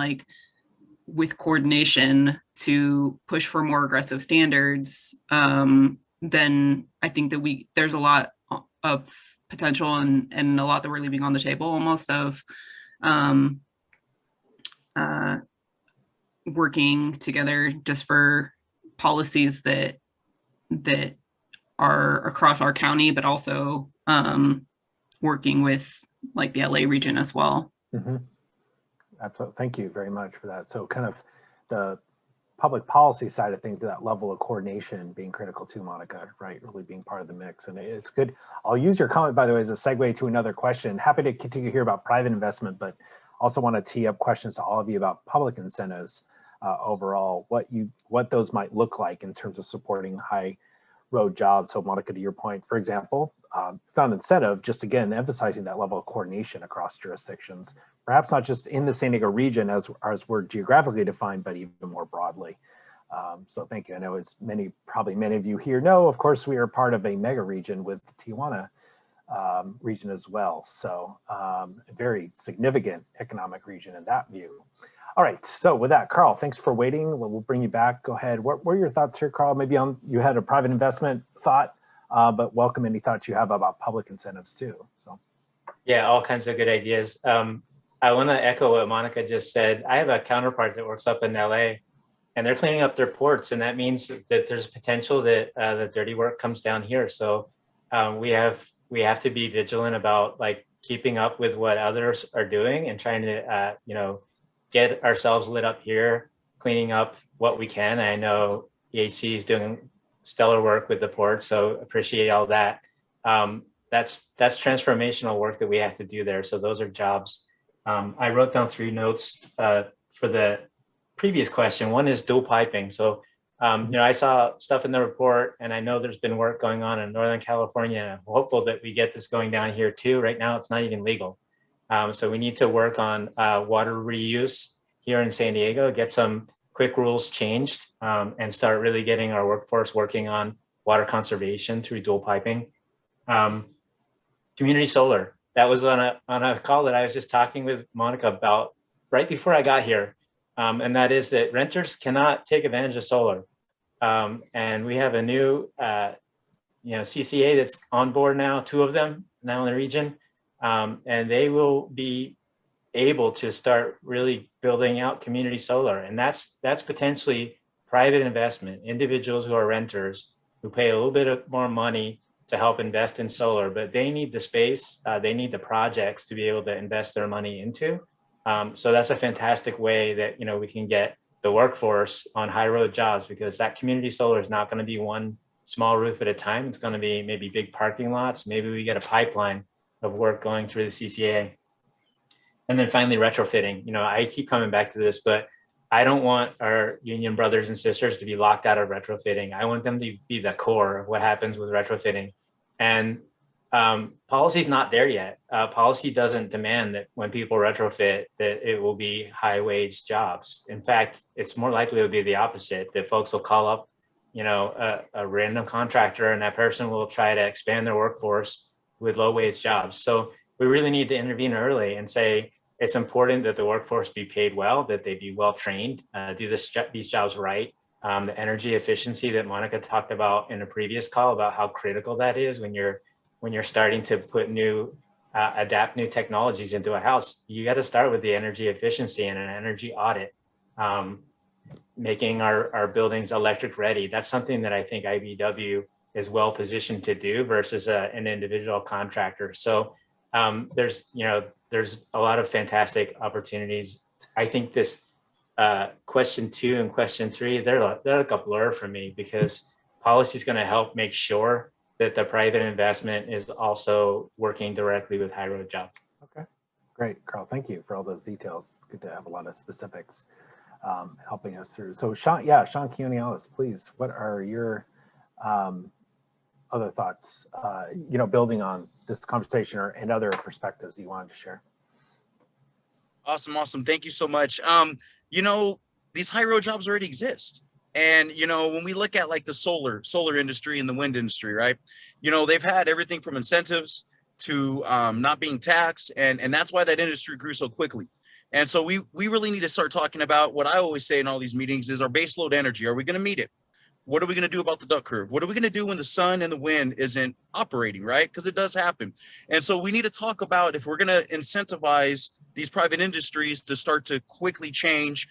with coordination to push for more aggressive standards, then I think that there's a lot of potential and a lot that we're leaving on the table almost of working together just for policies that are across our county, but also working with like the LA region as well. Mm-hmm. Absolutely. Thank you very much for that. So kind of the public policy side of things, that level of coordination being critical too, Monica, right? Really being part of the mix. And it's good. I'll use your comment, by the way, as a segue to another question. Happy to continue to hear about private investment, but also want to tee up questions to all of you about public incentives overall, what those might look like in terms of supporting high road jobs. So Monica, to your point, for example, found incentive, just again, emphasizing that level of coordination across jurisdictions, perhaps not just in the San Diego region as we're geographically defined, but even more broadly. So thank you. I know it's probably many of you here know, of course, we are part of a mega region with the Tijuana region as well. So a very significant economic region in that view. All right, so with that, Carl, thanks for waiting. We'll bring you back. Go ahead. What were your thoughts here, Carl? Maybe you had a private investment thought, but welcome any thoughts you have about public incentives too. So, yeah, all kinds of good ideas. I want to echo what Monica just said. I have a counterpart that works up in LA, and they're cleaning up their ports, and that means that there's potential that the dirty work comes down here. So we have to be vigilant about like keeping up with what others are doing and trying to get ourselves lit up here, cleaning up what we can. I know EHC is doing stellar work with the port, so appreciate all that. That's transformational work that we have to do there. So those are jobs. I wrote down 3 notes for the previous question. One is dual piping. So, I saw stuff in the report, and I know there's been work going on in Northern California. I'm hopeful that we get this going down here too. Right now, it's not even legal. So we need to work on water reuse here in San Diego, get some quick rules changed, and start really getting our workforce working on water conservation through dual piping. Community solar. That was on a call that I was just talking with Monica about right before I got here. And that is that renters cannot take advantage of solar. And we have a new CCA that's on board now, 2 of them now in the region. And they will be able to start really building out community solar. And that's potentially private investment, individuals who are renters who pay a little bit more money to help invest in solar, but they need the space, they need the projects to be able to invest their money into. So that's a fantastic way that we can get the workforce on high road jobs, because that community solar is not going to be one small roof at a time. It's going to be maybe big parking lots. Maybe we get a pipeline of work going through the CCA. And then finally, retrofitting. I keep coming back to this, but I don't want our union brothers and sisters to be locked out of retrofitting. I want them to be the core of what happens with retrofitting. And policy's not there yet. Policy doesn't demand that when people retrofit that it will be high wage jobs. In fact, it's more likely it will be the opposite, that folks will call up, a random contractor, and that person will try to expand their workforce with low wage jobs. So we really need to intervene early and say it's important that the workforce be paid well, that they be well trained, do these jobs right. The energy efficiency that Monica talked about in a previous call about how critical that is when you're starting to put adapt new technologies into a house. You got to start with the energy efficiency and an energy audit, making our buildings electric ready. That's something that I think IBEW is well positioned to do versus an individual contractor. So there's a lot of fantastic opportunities. I think this question 2 and question 3, they're like a blur for me, because policy is going to help make sure that the private investment is also working directly with high road jobs. Okay, great, Carl. Thank you for all those details. It's good to have a lot of specifics helping us through. So Sean Quiñones, please, what are your other thoughts, building on this conversation and other perspectives you wanted to share? Awesome. Thank you so much. These high road jobs already exist. And, when we look at like the solar industry and the wind industry, right, they've had everything from incentives to not being taxed. And that's why that industry grew so quickly. And so we really need to start talking about what I always say in all these meetings is our baseload energy. Are we going to meet it? What are we going to do about the duck curve? What are we going to do when the sun and the wind isn't operating, right? Because it does happen. And so we need to talk about if we're going to incentivize these private industries to start to quickly change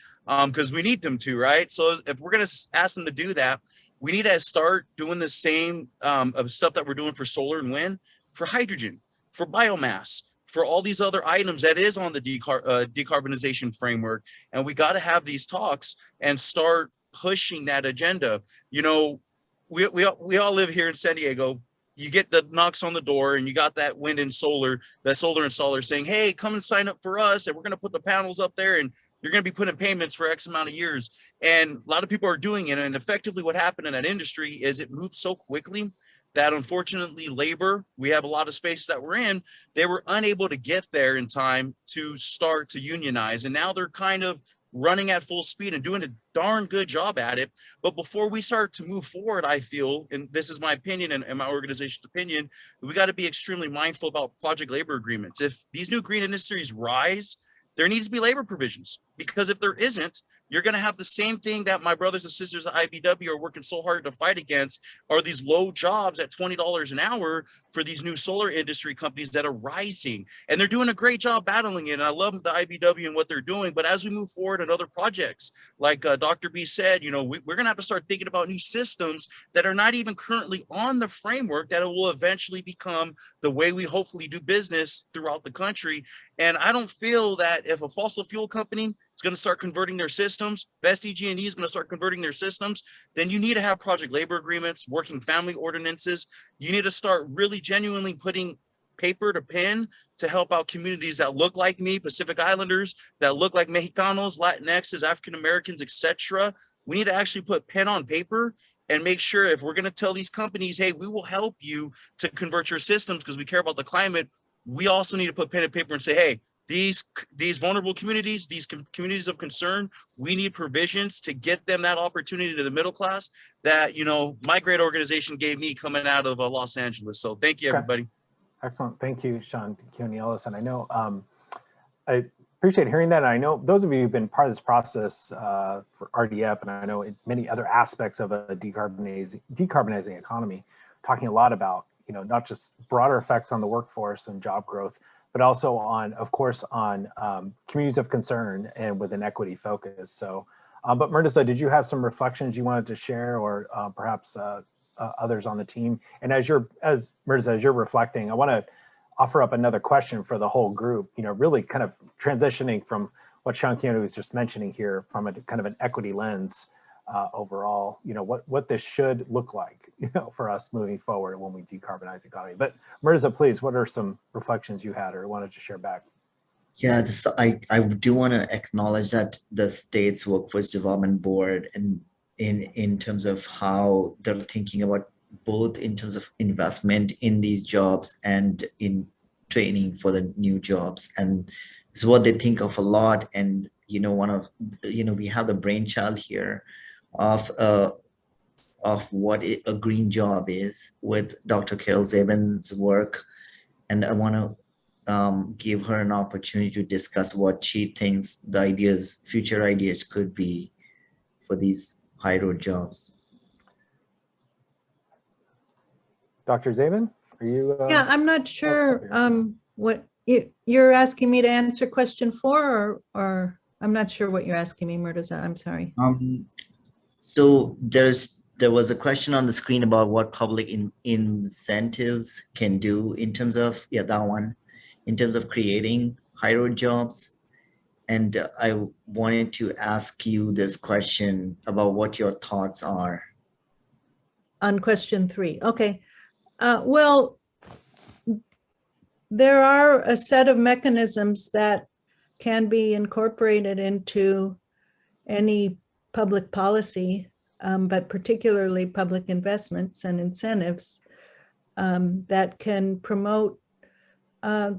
because we need them to, right? So if we're going to ask them to do that, we need to start doing the same of stuff that we're doing for solar and wind, for hydrogen, for biomass, for all these other items that is on the decarbonization framework. And we got to have these talks and start pushing that agenda. You know, we all live here in San Diego. You get the knocks on the door and you got that wind and solar, that solar installer saying, hey, come and sign up for us. And we're going to put the panels up there and you're going to be putting payments for X amount of years. And a lot of people are doing it. And effectively what happened in that industry is it moved so quickly that unfortunately labor, we have a lot of space that we're in, they were unable to get there in time to start to unionize. And now they're kind of running at full speed and doing a darn good job at it. But before we start to move forward, I feel, and this is my opinion and my organization's opinion, we got to be extremely mindful about project labor agreements. If these new green industries rise, there needs to be labor provisions, because if there isn't, you're going to have the same thing that my brothers and sisters at IBW are working so hard to fight against, are these low jobs at $20 an hour for these new solar industry companies that are rising. And they're doing a great job battling it. And I love the IBW and what they're doing. But as we move forward in other projects, like Dr. B said, you know, we're going to have to start thinking about new systems that are not even currently on the framework, that it will eventually become the way we hopefully do business throughout the country. And I don't feel that if a fossil fuel company is going to start converting their systems, SDG&E is going to start converting their systems, then you need to have project labor agreements, working family ordinances. You need to start really genuinely putting paper to pen to help out communities that look like me, Pacific Islanders, that look like Mexicanos, Latinxes, African Americans, etc. We need to actually put pen on paper and make sure, if we're going to tell these companies, hey, we will help you to convert your systems because we care about the climate, we also need to put pen and paper and say, hey, these vulnerable communities, these communities of concern, we need provisions to get them that opportunity to the middle class that, you know, my great organization gave me coming out of Los Angeles. So thank you, everybody. Excellent. Thank you, Sean Keone-Ellis. And I know, I appreciate hearing that. And I know those of you who've been part of this process for RDF, and I know in many other aspects of a decarbonizing economy, talking a lot about, you know, not just broader effects on the workforce and job growth, but also on, of course, on communities of concern and with an equity focus. So, but Mirza, did you have some reflections you wanted to share, or perhaps others on the team? And as Mirza, as you're reflecting, I want to offer up another question for the whole group, you know, really kind of transitioning from what Sean Keone was just mentioning here from a kind of an equity lens overall, you know, what this should look like, you know, for us moving forward when we decarbonize the economy. But Mirza, please, what are some reflections you had or wanted to share back? Yeah, I do want to acknowledge that the state's Workforce Development Board, and in terms of how they're thinking about both in terms of investment in these jobs and in training for the new jobs, and it's what they think of a lot. And you know, we have the brainchild here of what a green job is with Dr. Carol Zabin's work, and I want to give her an opportunity to discuss what she thinks the future ideas could be for these high road jobs. Dr. Zabin, are you? Yeah, I'm not sure what you're asking me to answer question 4, or I'm not sure what you're asking me, Mirza. I'm sorry. So there was a question on the screen about what public incentives can do in terms of, yeah, that one, in terms of creating high road jobs. And I wanted to ask you this question about what your thoughts are. On question 3, okay. Well, there are a set of mechanisms that can be incorporated into any public policy, but particularly public investments and incentives that can promote high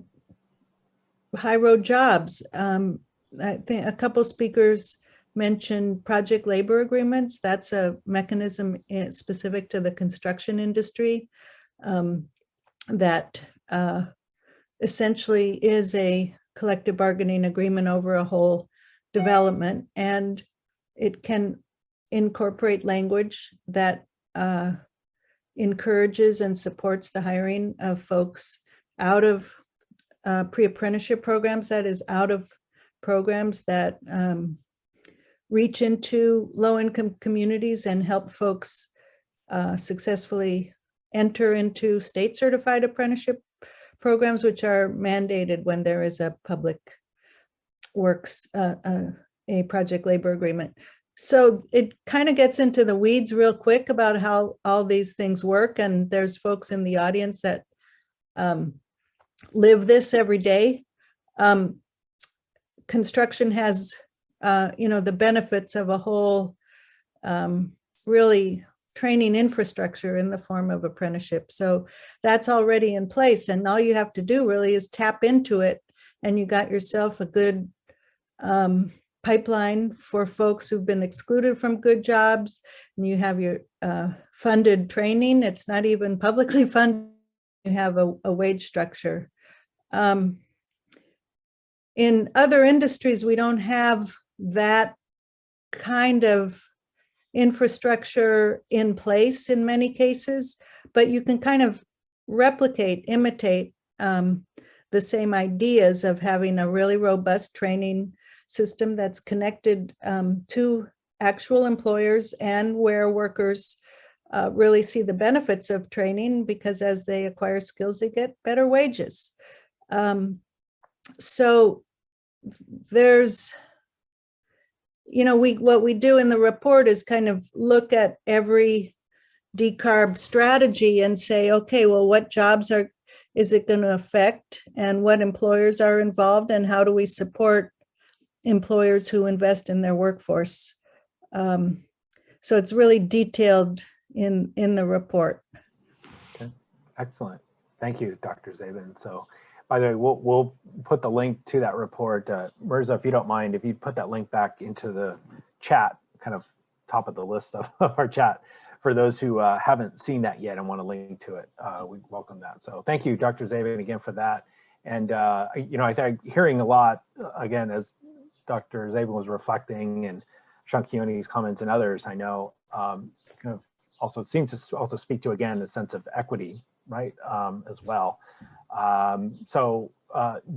road jobs. I think a couple speakers mentioned project labor agreements. That's a mechanism specific to the construction industry that essentially is a collective bargaining agreement over a whole development, and it can incorporate language that encourages and supports the hiring of folks out of pre-apprenticeship programs, that is, out of programs that reach into low-income communities and help folks successfully enter into state-certified apprenticeship programs, which are mandated when there is a public works, a project labor agreement. So it kind of gets into the weeds real quick about how all these things work. And there's folks in the audience that live this every day. Construction has, the benefits of a whole really training infrastructure in the form of apprenticeship. So that's already in place. And all you have to do really is tap into it. And you got yourself a good pipeline for folks who've been excluded from good jobs. And you have your funded training. It's not even publicly funded. You have a wage structure. In other industries, we don't have that kind of infrastructure in place in many cases, but you can kind of replicate, imitate the same ideas of having a really robust training system that's connected to actual employers and where workers really see the benefits of training, because as they acquire skills, they get better wages. So there's, what we do in the report is kind of look at every decarb strategy and say, okay, well, what jobs is it going to affect, and what employers are involved, and how do we support employers who invest in their workforce? So it's really detailed in the report. Okay, excellent. Thank you, Dr. Zabin. So, by the way, we'll put the link to that report. Mirza, if you don't mind, if you put that link back into the chat, kind of top of the list of our chat, for those who haven't seen that yet and want to link to it, we welcome that. So thank you, Dr. Zabin, again for that. And, I think hearing a lot, again, as Dr. Zabin was reflecting, and Sean Keone's comments and others, I know, kind of also seems to also speak to, again, the sense of equity, right, as well. So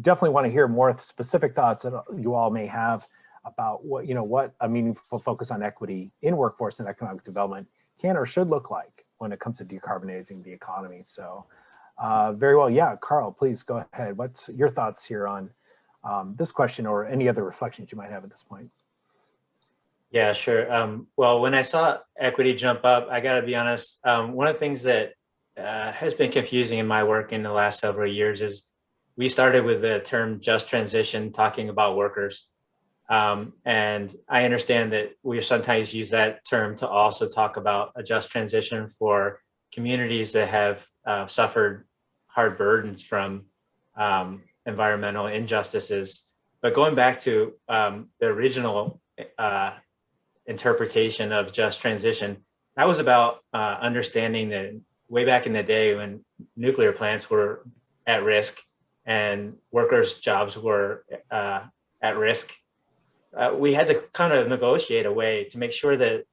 definitely want to hear more specific thoughts that you all may have about what a meaningful focus on equity in workforce and economic development can or should look like when it comes to decarbonizing the economy. So very well. Yeah, Carl, please go ahead. What's your thoughts here on this question, or any other reflections you might have at this point? Yeah, sure. Well, when I saw equity jump up, I got to be honest, one of the things that has been confusing in my work in the last several years is we started with the term just transition, talking about workers. And I understand that we sometimes use that term to also talk about a just transition for communities that have suffered hard burdens from environmental injustices. But going back to the original interpretation of just transition, that was about understanding that way back in the day when nuclear plants were at risk and workers' jobs were at risk, we had to kind of negotiate a way to make sure that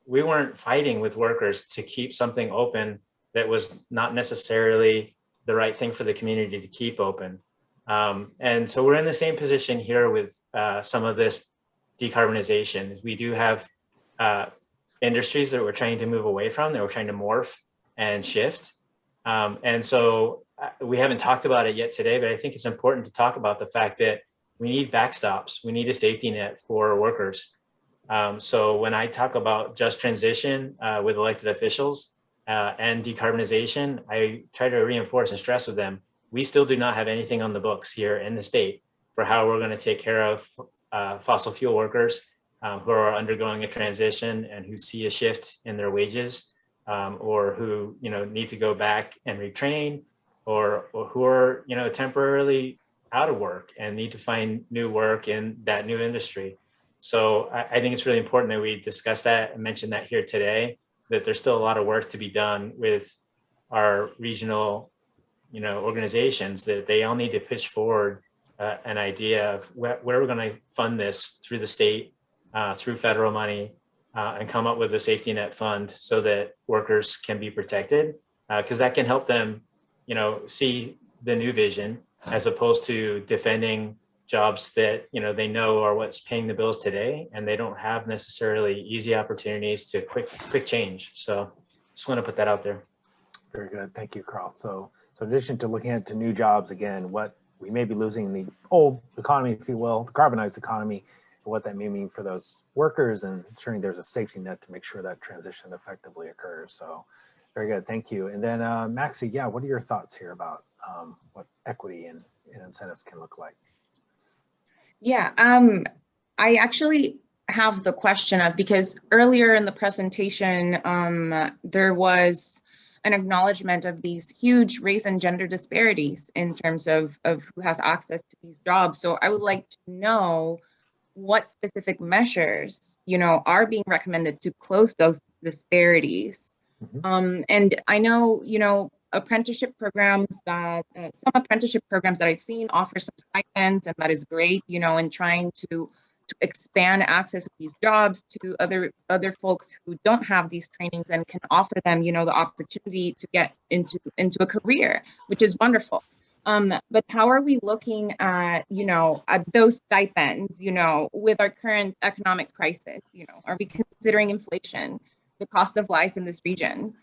we weren't fighting with workers to keep something open that was not necessarily the right thing for the community to keep open. And so we're in the same position here with some of this decarbonization. We do have industries that we're trying to move away from, that we're trying to morph and shift. And so we haven't talked about it yet today, but I think it's important to talk about the fact that we need backstops. We need a safety net for workers. So when I talk about just transition with elected officials and decarbonization, I try to reinforce and stress with them, we still do not have anything on the books here in the state for how we're going to take care of fossil fuel workers who are undergoing a transition and who see a shift in their wages, or who need to go back and retrain, or who are temporarily out of work and need to find new work in that new industry. So I think it's really important that we discuss that and mention that here today, that there's still a lot of work to be done with our regional organizations, that they all need to push forward an idea of where we're going to fund this through the state, through federal money, and come up with a safety net fund so that workers can be protected, because that can help them see the new vision, as opposed to defending jobs that, you know, they know are what's paying the bills today, and they don't have necessarily easy opportunities to quick change. So just want to put that out there. Very good. Thank you, Carl. So in addition to looking into new jobs, again, what we may be losing in the old economy, if you will, the carbonized economy, and what that may mean for those workers, and ensuring there's a safety net to make sure that transition effectively occurs. So very good. Thank you. And then Maxie, yeah, what are your thoughts here about what equity and incentives can look like? Yeah, I actually have the question of, because earlier in the presentation, there was an acknowledgement of these huge race and gender disparities in terms of who has access to these jobs. So I would like to know what specific measures, you know, are being recommended to close those disparities. And I know, you know, apprenticeship programs that some apprenticeship programs that I've seen offer some stipends, and that is great, you know, in trying to expand access to these jobs to other folks who don't have these trainings and can offer them, you know, the opportunity to get into a career, which is wonderful. But how are we looking at, you know, at those stipends, you know, with our current economic crisis? You know, are we considering inflation, the cost of life in this region?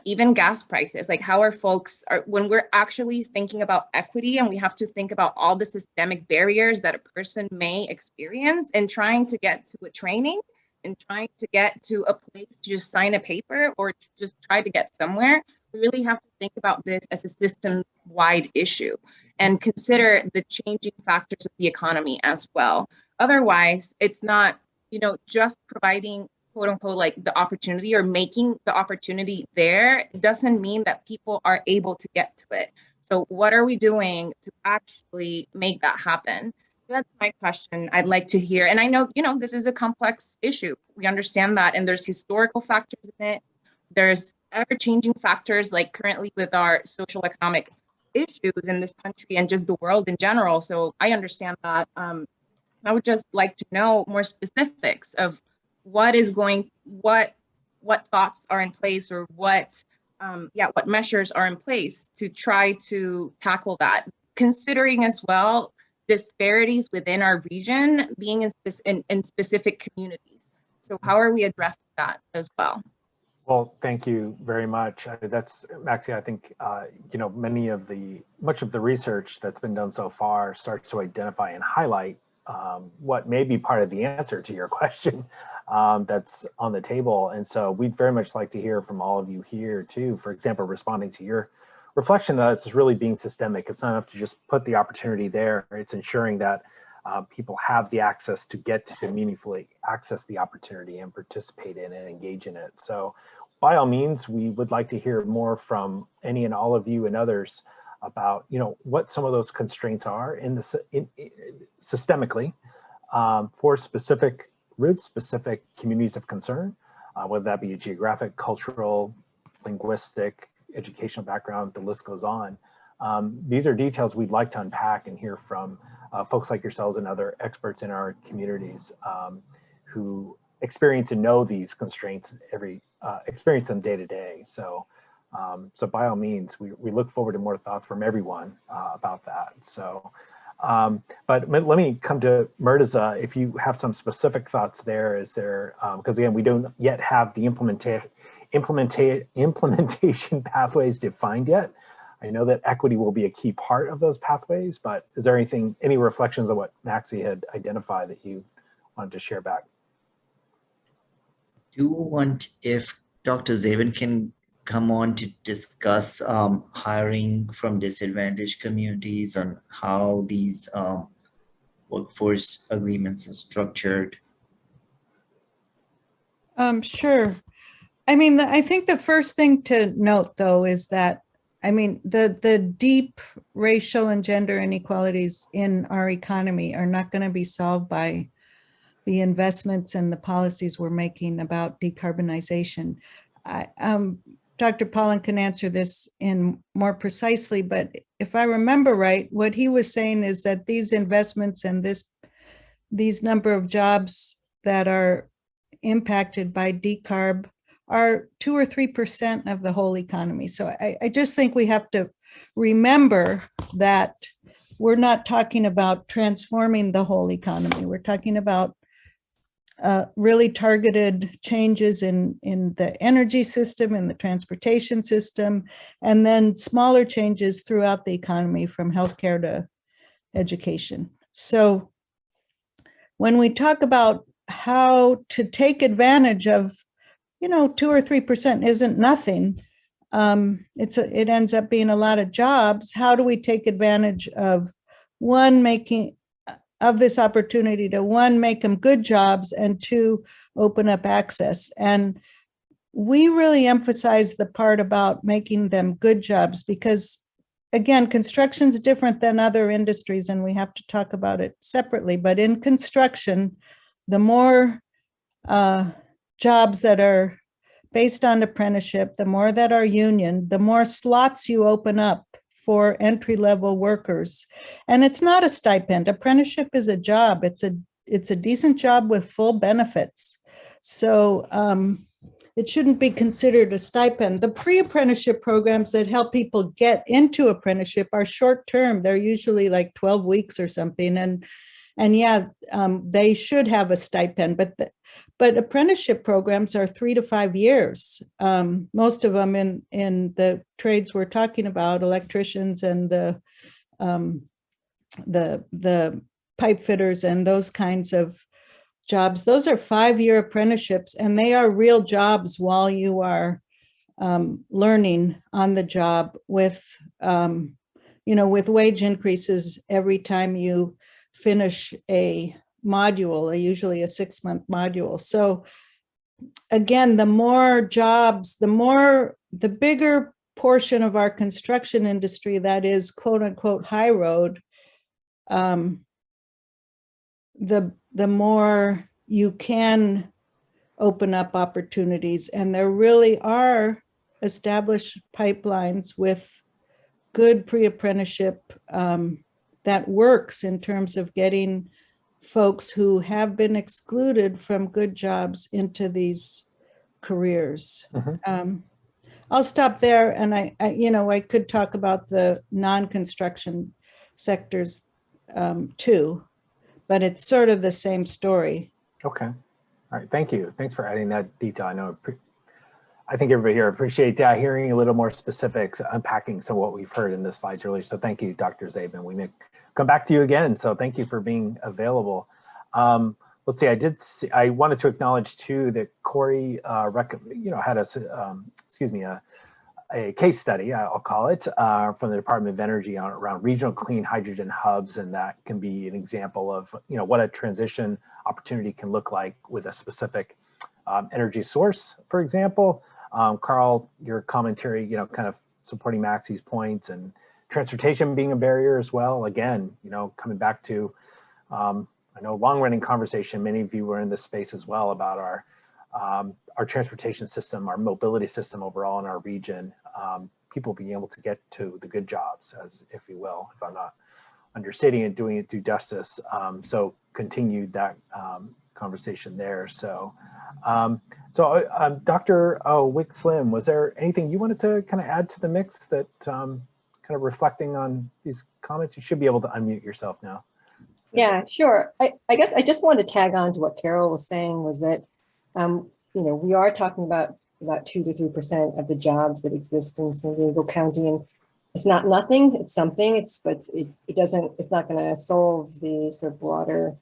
Even gas prices, like how are folks, when we're actually thinking about equity, and we have to think about all the systemic barriers that a person may experience in trying to get to a training and trying to get to a place to just sign a paper or to just try to get somewhere, we really have to think about this as a system-wide issue and consider the changing factors of the economy as well. Otherwise, it's not, you know, just providing quote unquote, like the opportunity or making the opportunity there doesn't mean that people are able to get to it. So what are we doing to actually make that happen? That's my question. I'd like to hear. And I know, you know, this is a complex issue. We understand that. And there's historical factors in it. There's ever-changing factors, like currently with our social economic issues in this country and just the world in general. So I understand that. I would just like to know more specifics of what thoughts are in place, or what measures are in place to try to tackle that, considering as well disparities within our region being in specific communities. So how are we addressing that as well? Well, thank you very much. That's Maxie. I think you know, much of the research that's been done so far starts to identify and highlight what may be part of the answer to your question that's on the table. And so we'd very much like to hear from all of you here too, for example, responding to your reflection that it's really being systemic. It's not enough to just put the opportunity there. It's ensuring that people have the access to get to meaningfully access the opportunity and participate in and engage in it. So by all means, we would like to hear more from any and all of you and others about, you know, what some of those constraints are systemically for specific routes, specific communities of concern, whether that be a geographic, cultural, linguistic, educational background, the list goes on. These are details we'd like to unpack and hear from folks like yourselves and other experts in our communities who experience and know these constraints, experience them day to day. So by all means, we look forward to more thoughts from everyone about that. So, but let me come to Murtaza. If you have some specific thoughts there, is there, because again, we don't yet have the implementation pathways defined yet. I know that equity will be a key part of those pathways, but is there any reflections on what Maxie had identified that you wanted to share back? Do want if Dr. Zabin can come on to discuss hiring from disadvantaged communities on how these workforce agreements are structured. Sure. I mean, I think the first thing to note, though, is that, I mean, the deep racial and gender inequalities in our economy are not going to be solved by the investments and the policies we're making about decarbonization. Dr. Pollan can answer this in more precisely, but if I remember right, what he was saying is that these investments and these number of jobs that are impacted by decarb are 2 or 3% of the whole economy. So I just think we have to remember that we're not talking about transforming the whole economy. We're talking about really targeted changes in the energy system, in the transportation system, and then smaller changes throughout the economy from healthcare to education. So when we talk about how to take advantage of, 2 or 3% isn't nothing. It ends up being a lot of jobs. How do we take advantage of this opportunity to make them good jobs, and 2, open up access? And we really emphasize the part about making them good jobs because, again, construction is different than other industries, and we have to talk about it separately. But in construction, the more jobs that are based on apprenticeship, the more that are union, the more slots you open up for entry-level workers. And it's not a stipend. Apprenticeship is a job. It's a decent job with full benefits. So it shouldn't be considered a stipend. The pre-apprenticeship programs that help people get into apprenticeship are short-term. They're usually like 12 weeks or something. And yeah, they should have a stipend, but apprenticeship programs are 3 to 5 years. Most of them in the trades we're talking about, electricians and the pipe fitters and those kinds of jobs. Those are 5-year apprenticeships, and they are real jobs while you are learning on the job with wage increases every time you finish a module, usually a 6-month module. So again, the more jobs, the bigger portion of our construction industry that is quote unquote high road, the more you can open up opportunities. And there really are established pipelines with good pre-apprenticeship that works in terms of getting folks who have been excluded from good jobs into these careers. I'll stop there, and I could talk about the non-construction sectors too, but it's sort of the same story. Okay. All right. Thank you. Thanks for adding that detail. I think everybody here appreciates hearing a little more specifics, unpacking some of what we've heard in the slides earlier. So thank you, Dr. Zabin. We may come back to you again. So thank you for being available. Let's see, I wanted to acknowledge too that Corey had a case study, I'll call it, from the Department of Energy around regional clean hydrogen hubs, and that can be an example of what a transition opportunity can look like with a specific energy source, for example. Carl, your commentary, kind of supporting Maxie's points, and transportation being a barrier as well. Again, coming back to, I know long-running conversation, many of you were in this space as well about our transportation system, our mobility system overall in our region, people being able to get to the good jobs, as if you will, if I'm not understating it, doing it due justice. So continued that conversation there. So, Dr. Wick Slim, was there anything you wanted to kind of add to the mix that kind of reflecting on these comments? You should be able to unmute yourself now. Yeah, sure. I guess I just wanted to tag on to what Carol was saying, was that, we are talking about 2 to 3% of the jobs that exist in San Diego County, and it's not nothing, it's something, it's not going to solve the sort of broader,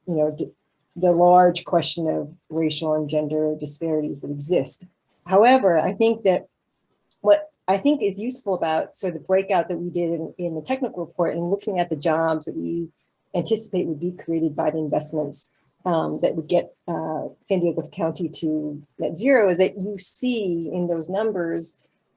the large question of racial and gender disparities that exist. However, I think that what I think is useful about sort of the breakout that we did in the technical report, and looking at the jobs that we anticipate would be created by the investments that would get San Diego County to net zero, is that you see in those numbers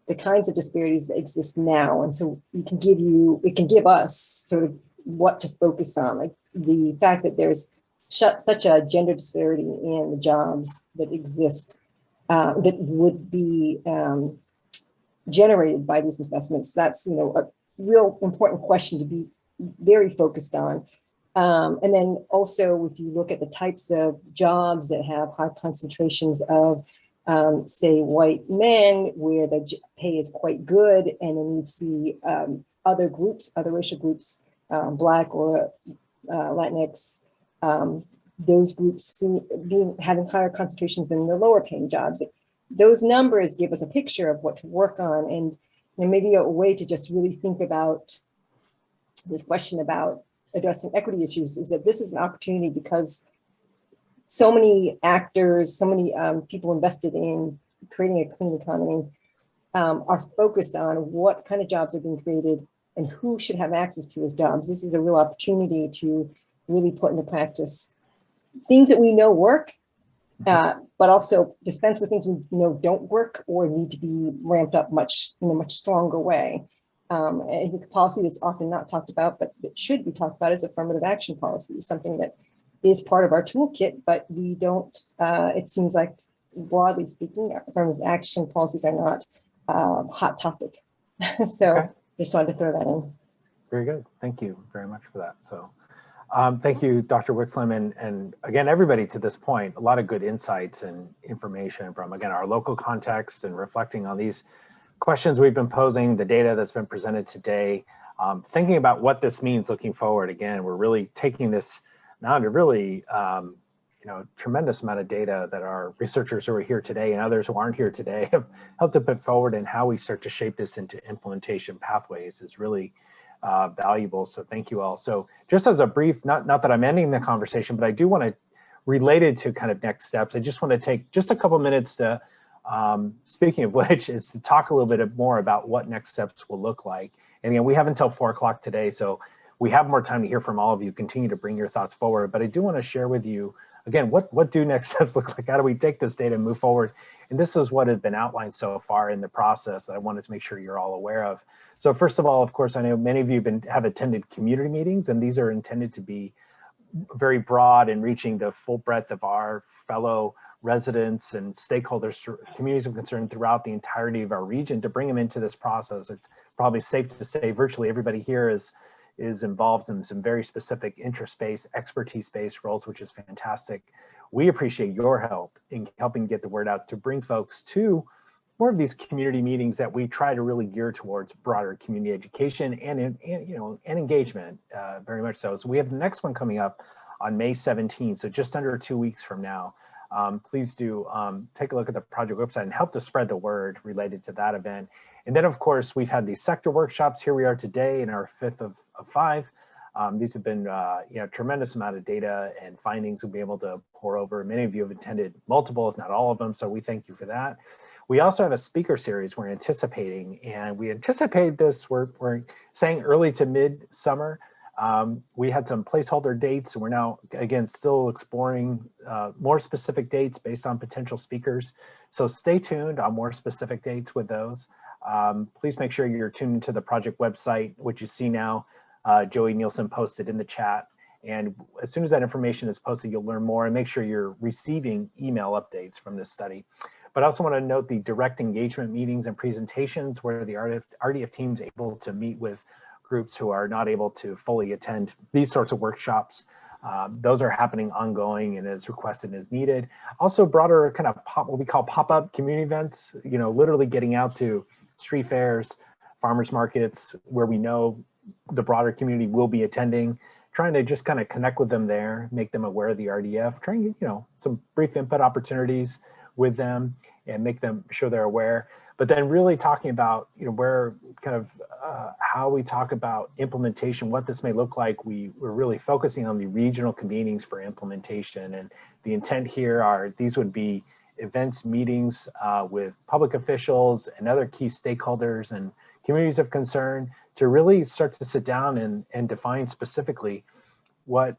the kinds of disparities that exist now. And so it can give us sort of what to focus on, like the fact that there's such a gender disparity in the jobs that exist that would be generated by these investments. That's a real important question to be very focused on. And then also, if you look at the types of jobs that have high concentrations of, say, white men, where the pay is quite good, and then you see other groups, other racial groups, Black or Latinx, those groups having higher concentrations in the lower paying jobs. Those numbers give us a picture of what to work on, and maybe a way to just really think about this question about addressing equity issues is that this is an opportunity because so many actors, so many people invested in creating a clean economy are focused on what kind of jobs are being created and who should have access to those jobs. This is a real opportunity to really put into practice things that we know work, but also dispense with things we know don't work or need to be ramped up in a much stronger way. I think a policy that's often not talked about, but that should be talked about is affirmative action policy, something that is part of our toolkit, but we don't, it seems like broadly speaking, affirmative action policies are not hot topic. So okay. Just wanted to throw that in. Very good. Thank you very much for that. So thank you, Dr. Wixlam, and again, everybody to this point, a lot of good insights and information from, again, our local context and reflecting on these questions we've been posing, the data that's been presented today, thinking about what this means looking forward. Again, we're really taking this now to really, tremendous amount of data that our researchers who are here today and others who aren't here today have helped to put forward, and how we start to shape this into implementation pathways is really valuable. So thank you all. So just as a brief, not that I'm ending the conversation, but I do want to, related to kind of next steps, I just want to take just a couple minutes to, speaking of which, is to talk a little bit more about what next steps will look like. And again, we have until 4 o'clock today, so we have more time to hear from all of you. Continue to bring your thoughts forward, but I do want to share with you, again, what do next steps look like? How do we take this data and move forward? And this is what has been outlined so far in the process that I wanted to make sure you're all aware of. So first of all, of course, I know many of you have attended community meetings, and these are intended to be very broad and reaching the full breadth of our fellow residents and stakeholders, communities of concern throughout the entirety of our region, to bring them into this process. It's probably safe to say virtually everybody here is involved in some very specific interest-based, expertise-based roles, which is fantastic. We appreciate your help in helping get the word out to bring folks to more of these community meetings that we try to really gear towards broader community education and engagement, very much so. So we have the next one coming up on May 17th, so just under 2 weeks from now. Please do take a look at the project website and help to spread the word related to that event. And then, of course, we've had these sector workshops. Here we are today in our 5th of 5. These have been tremendous amount of data and findings we'll be able to pour over. Many of you have attended multiple, if not all of them, so we thank you for that. We also have a speaker series we're anticipating, and we anticipate this, we're saying early to mid-summer. We had some placeholder dates, and we're now, again, still exploring more specific dates based on potential speakers. So stay tuned on more specific dates with those. Please make sure you're tuned into the project website, which you see now. Joey Nielsen posted in the chat. And as soon as that information is posted, you'll learn more, and make sure you're receiving email updates from this study. But I also want to note the direct engagement meetings and presentations where the RDF team is able to meet with groups who are not able to fully attend these sorts of workshops. Those are happening ongoing and as requested and as needed. Also broader kind of what we call pop-up community events, literally getting out to street fairs, farmers markets, where we know the broader community will be attending, trying to just kind of connect with them there, make them aware of the RDF, trying to, some brief input opportunities with them and make them sure they're aware. But then really talking about, where kind of how we talk about implementation, what this may look like. We're really focusing on the regional convenings for implementation. And the intent here are, these would be events, meetings with public officials and other key stakeholders and communities of concern to really start to sit down and define specifically what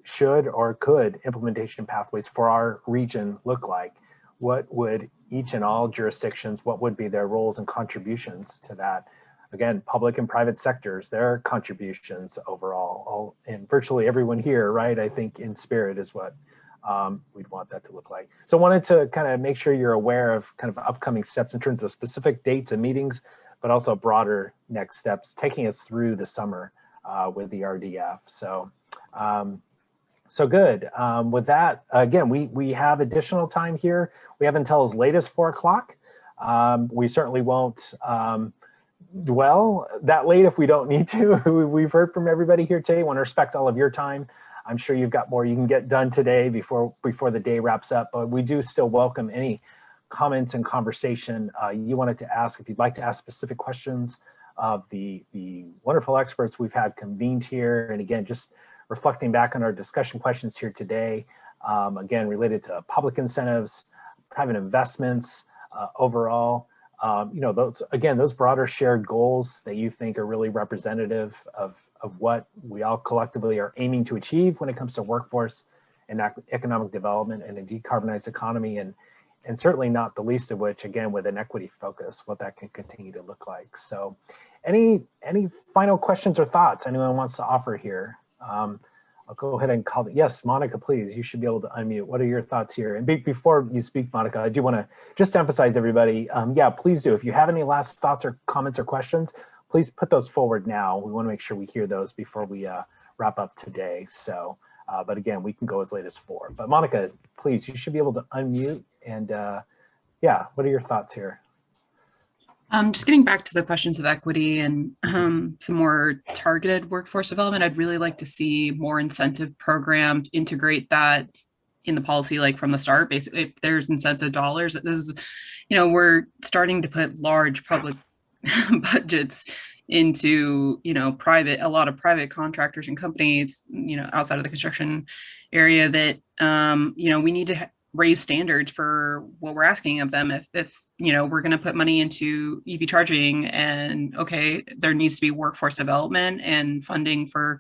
should or could implementation pathways for our region look like. What would each and all jurisdictions, what would be their roles and contributions to that? Again, public and private sectors, their contributions overall, and virtually everyone here, right? I think in spirit is what we'd want that to look like. So I wanted to kind of make sure you're aware of kind of upcoming steps in terms of specific dates and meetings, but also broader next steps, taking us through the summer with the RDF. So good. With that, again, we have additional time here. We have until as late as 4 o'clock. We certainly won't dwell that late if we don't need to. We've heard from everybody here today. Want to respect all of your time. I'm sure you've got more you can get done today before the day wraps up, but we do still welcome any comments and conversation you wanted to ask. If you'd like to ask specific questions of the wonderful experts we've had convened here, and again, just reflecting back on our discussion questions here today, again, related to public incentives, private investments, overall, those broader shared goals that you think are really representative of what we all collectively are aiming to achieve when it comes to workforce and economic development and a decarbonized economy, and certainly not the least of which, again, with an equity focus, what that can continue to look like. So any final questions or thoughts anyone wants to offer here? I'll go ahead and call it. Yes, Monica, please, you should be able to unmute. What are your thoughts here? And before you speak, Monica, I do want to just emphasize everybody, yeah, please do. If you have any last thoughts or comments or questions, please put those forward now. We want to make sure we hear those before we wrap up today. So, but again, we can go as late as 4. But Monica, please, you should be able to unmute. And yeah, what are your thoughts here? Just getting back to the questions of equity and some more targeted workforce development, I'd really like to see more incentive programs integrate that in the policy, like from the start. Basically, if there's incentive dollars, this is, we're starting to put large public budgets into, a lot of private contractors and companies, outside of the construction area that, we need to raise standards for what we're asking of them. If we're going to put money into EV charging, and okay, there needs to be workforce development and funding for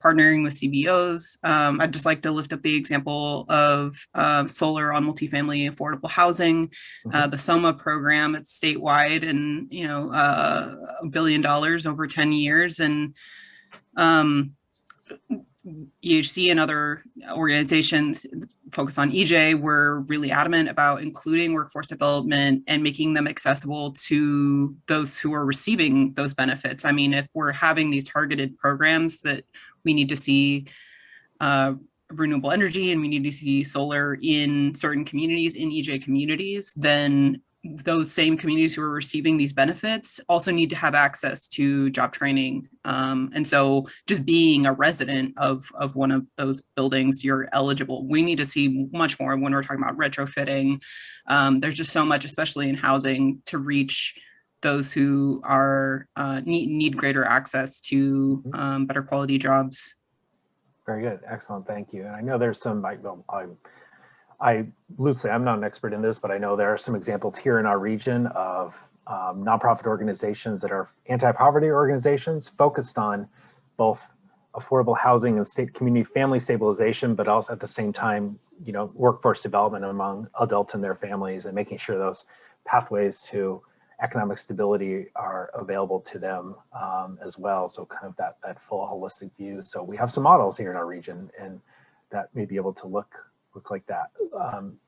partnering with CBOs. I'd just like to lift up the example of solar on multifamily affordable housing, the SOMA program. It's statewide, and $1 billion over 10 years, and EHC and other organizations focus on EJ. We're really adamant about including workforce development and making them accessible to those who are receiving those benefits. I mean, if we're having these targeted programs that we need to see renewable energy and we need to see solar in certain communities, in EJ communities, then those same communities who are receiving these benefits also need to have access to job training. And so just being a resident of one of those buildings, you're eligible. We need to see much more when we're talking about retrofitting. There's just so much, especially in housing, to reach those who are need greater access to better quality jobs. Very good. Excellent. Thank you. And I know there's some, I'm not an expert in this, but I know there are some examples here in our region of nonprofit organizations that are anti-poverty organizations focused on both affordable housing and state community family stabilization, but also at the same time, workforce development among adults and their families, and making sure those pathways to economic stability are available to them as well. So kind of that full holistic view. So we have some models here in our region, and that may be able to look like that.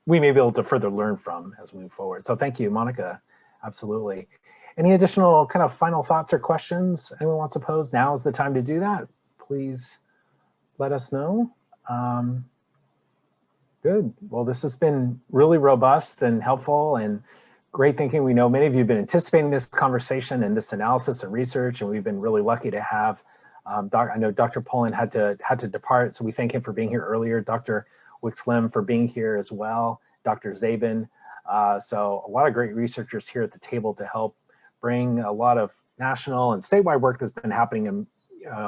We may be able to further learn from as we move forward. So thank you, Monica. Absolutely. Any additional kind of final thoughts or questions anyone wants to pose? Now is the time to do that. Please let us know. Good. Well, this has been really robust and helpful and great thinking. We know many of you have been anticipating this conversation and this analysis and research, and we've been really lucky to have, I know Dr. Poland had to depart, so we thank him for being here earlier. Dr. Wixlem for being here as well, Dr. Zabin. So a lot of great researchers here at the table to help bring a lot of national and statewide work that's been happening and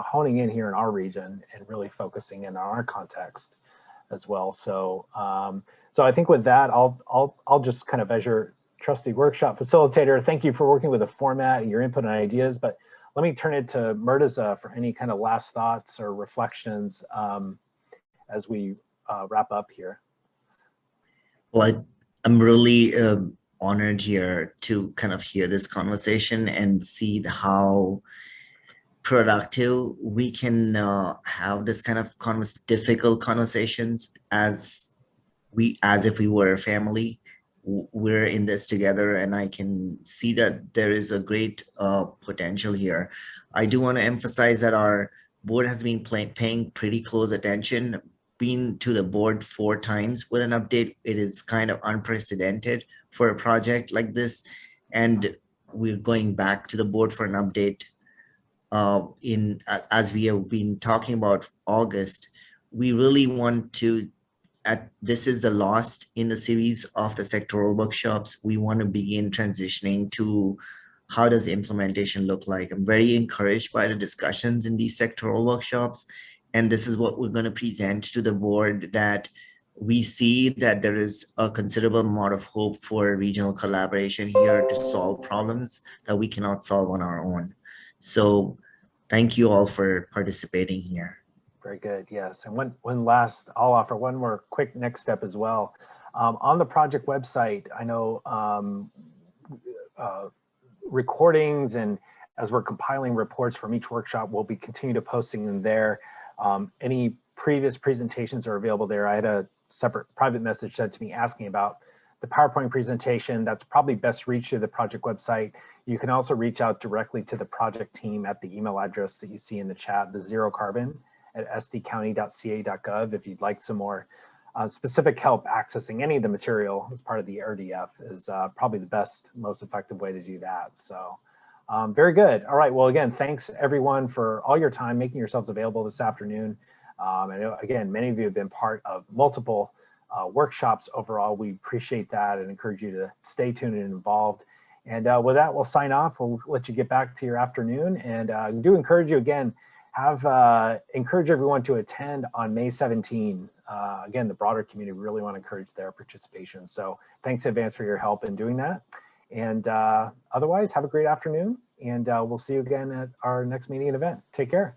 honing in here in our region and really focusing in on our context as well. So so I think with that, I'll just kind of, as your trusty workshop facilitator, thank you for working with the format and your input and ideas, but let me turn it to Murtaza for any kind of last thoughts or reflections as we wrap up here. Well, I'm really honored here to kind of hear this conversation and see how productive we can have this kind of difficult conversations as if we were a family. We're in this together, and I can see that there is a great potential here. I do want to emphasize that our board has been paying pretty close attention. Been to the board 4 times with an update. It is kind of unprecedented for a project like this, and we're going back to the board for an update as we have been talking about August. We really want to, this is the last in the series of the sectoral workshops. We want to begin transitioning to how does implementation look like. I'm very encouraged by the discussions in these sectoral workshops. And this is what we're going to present to the board, that we see that there is a considerable amount of hope for regional collaboration here to solve problems that we cannot solve on our own. So thank you all for participating here. Very good, yes. And one last, I'll offer one more quick next step as well. On the project website, I know recordings, and as we're compiling reports from each workshop, we'll be continue to posting them there. Any previous presentations are available there. I had a separate private message sent to me asking about the PowerPoint presentation. That's probably best reached through the project website. You can also reach out directly to the project team at the email address that you see in the chat, the zerocarbon@sdcounty.ca.gov. If you'd like some more specific help accessing any of the material as part of the RDF, is probably the best, most effective way to do that. So very good. All right. Well, again, thanks everyone for all your time, making yourselves available this afternoon. I know, again, many of you have been part of multiple workshops overall. We appreciate that and encourage you to stay tuned and involved. And with that, we'll sign off. We'll let you get back to your afternoon. And we do encourage you again, encourage everyone to attend on May 17. Again, the broader community, we really want to encourage their participation. So thanks in advance for your help in doing that. And otherwise, have a great afternoon. And we'll see you again at our next meeting and event. Take care.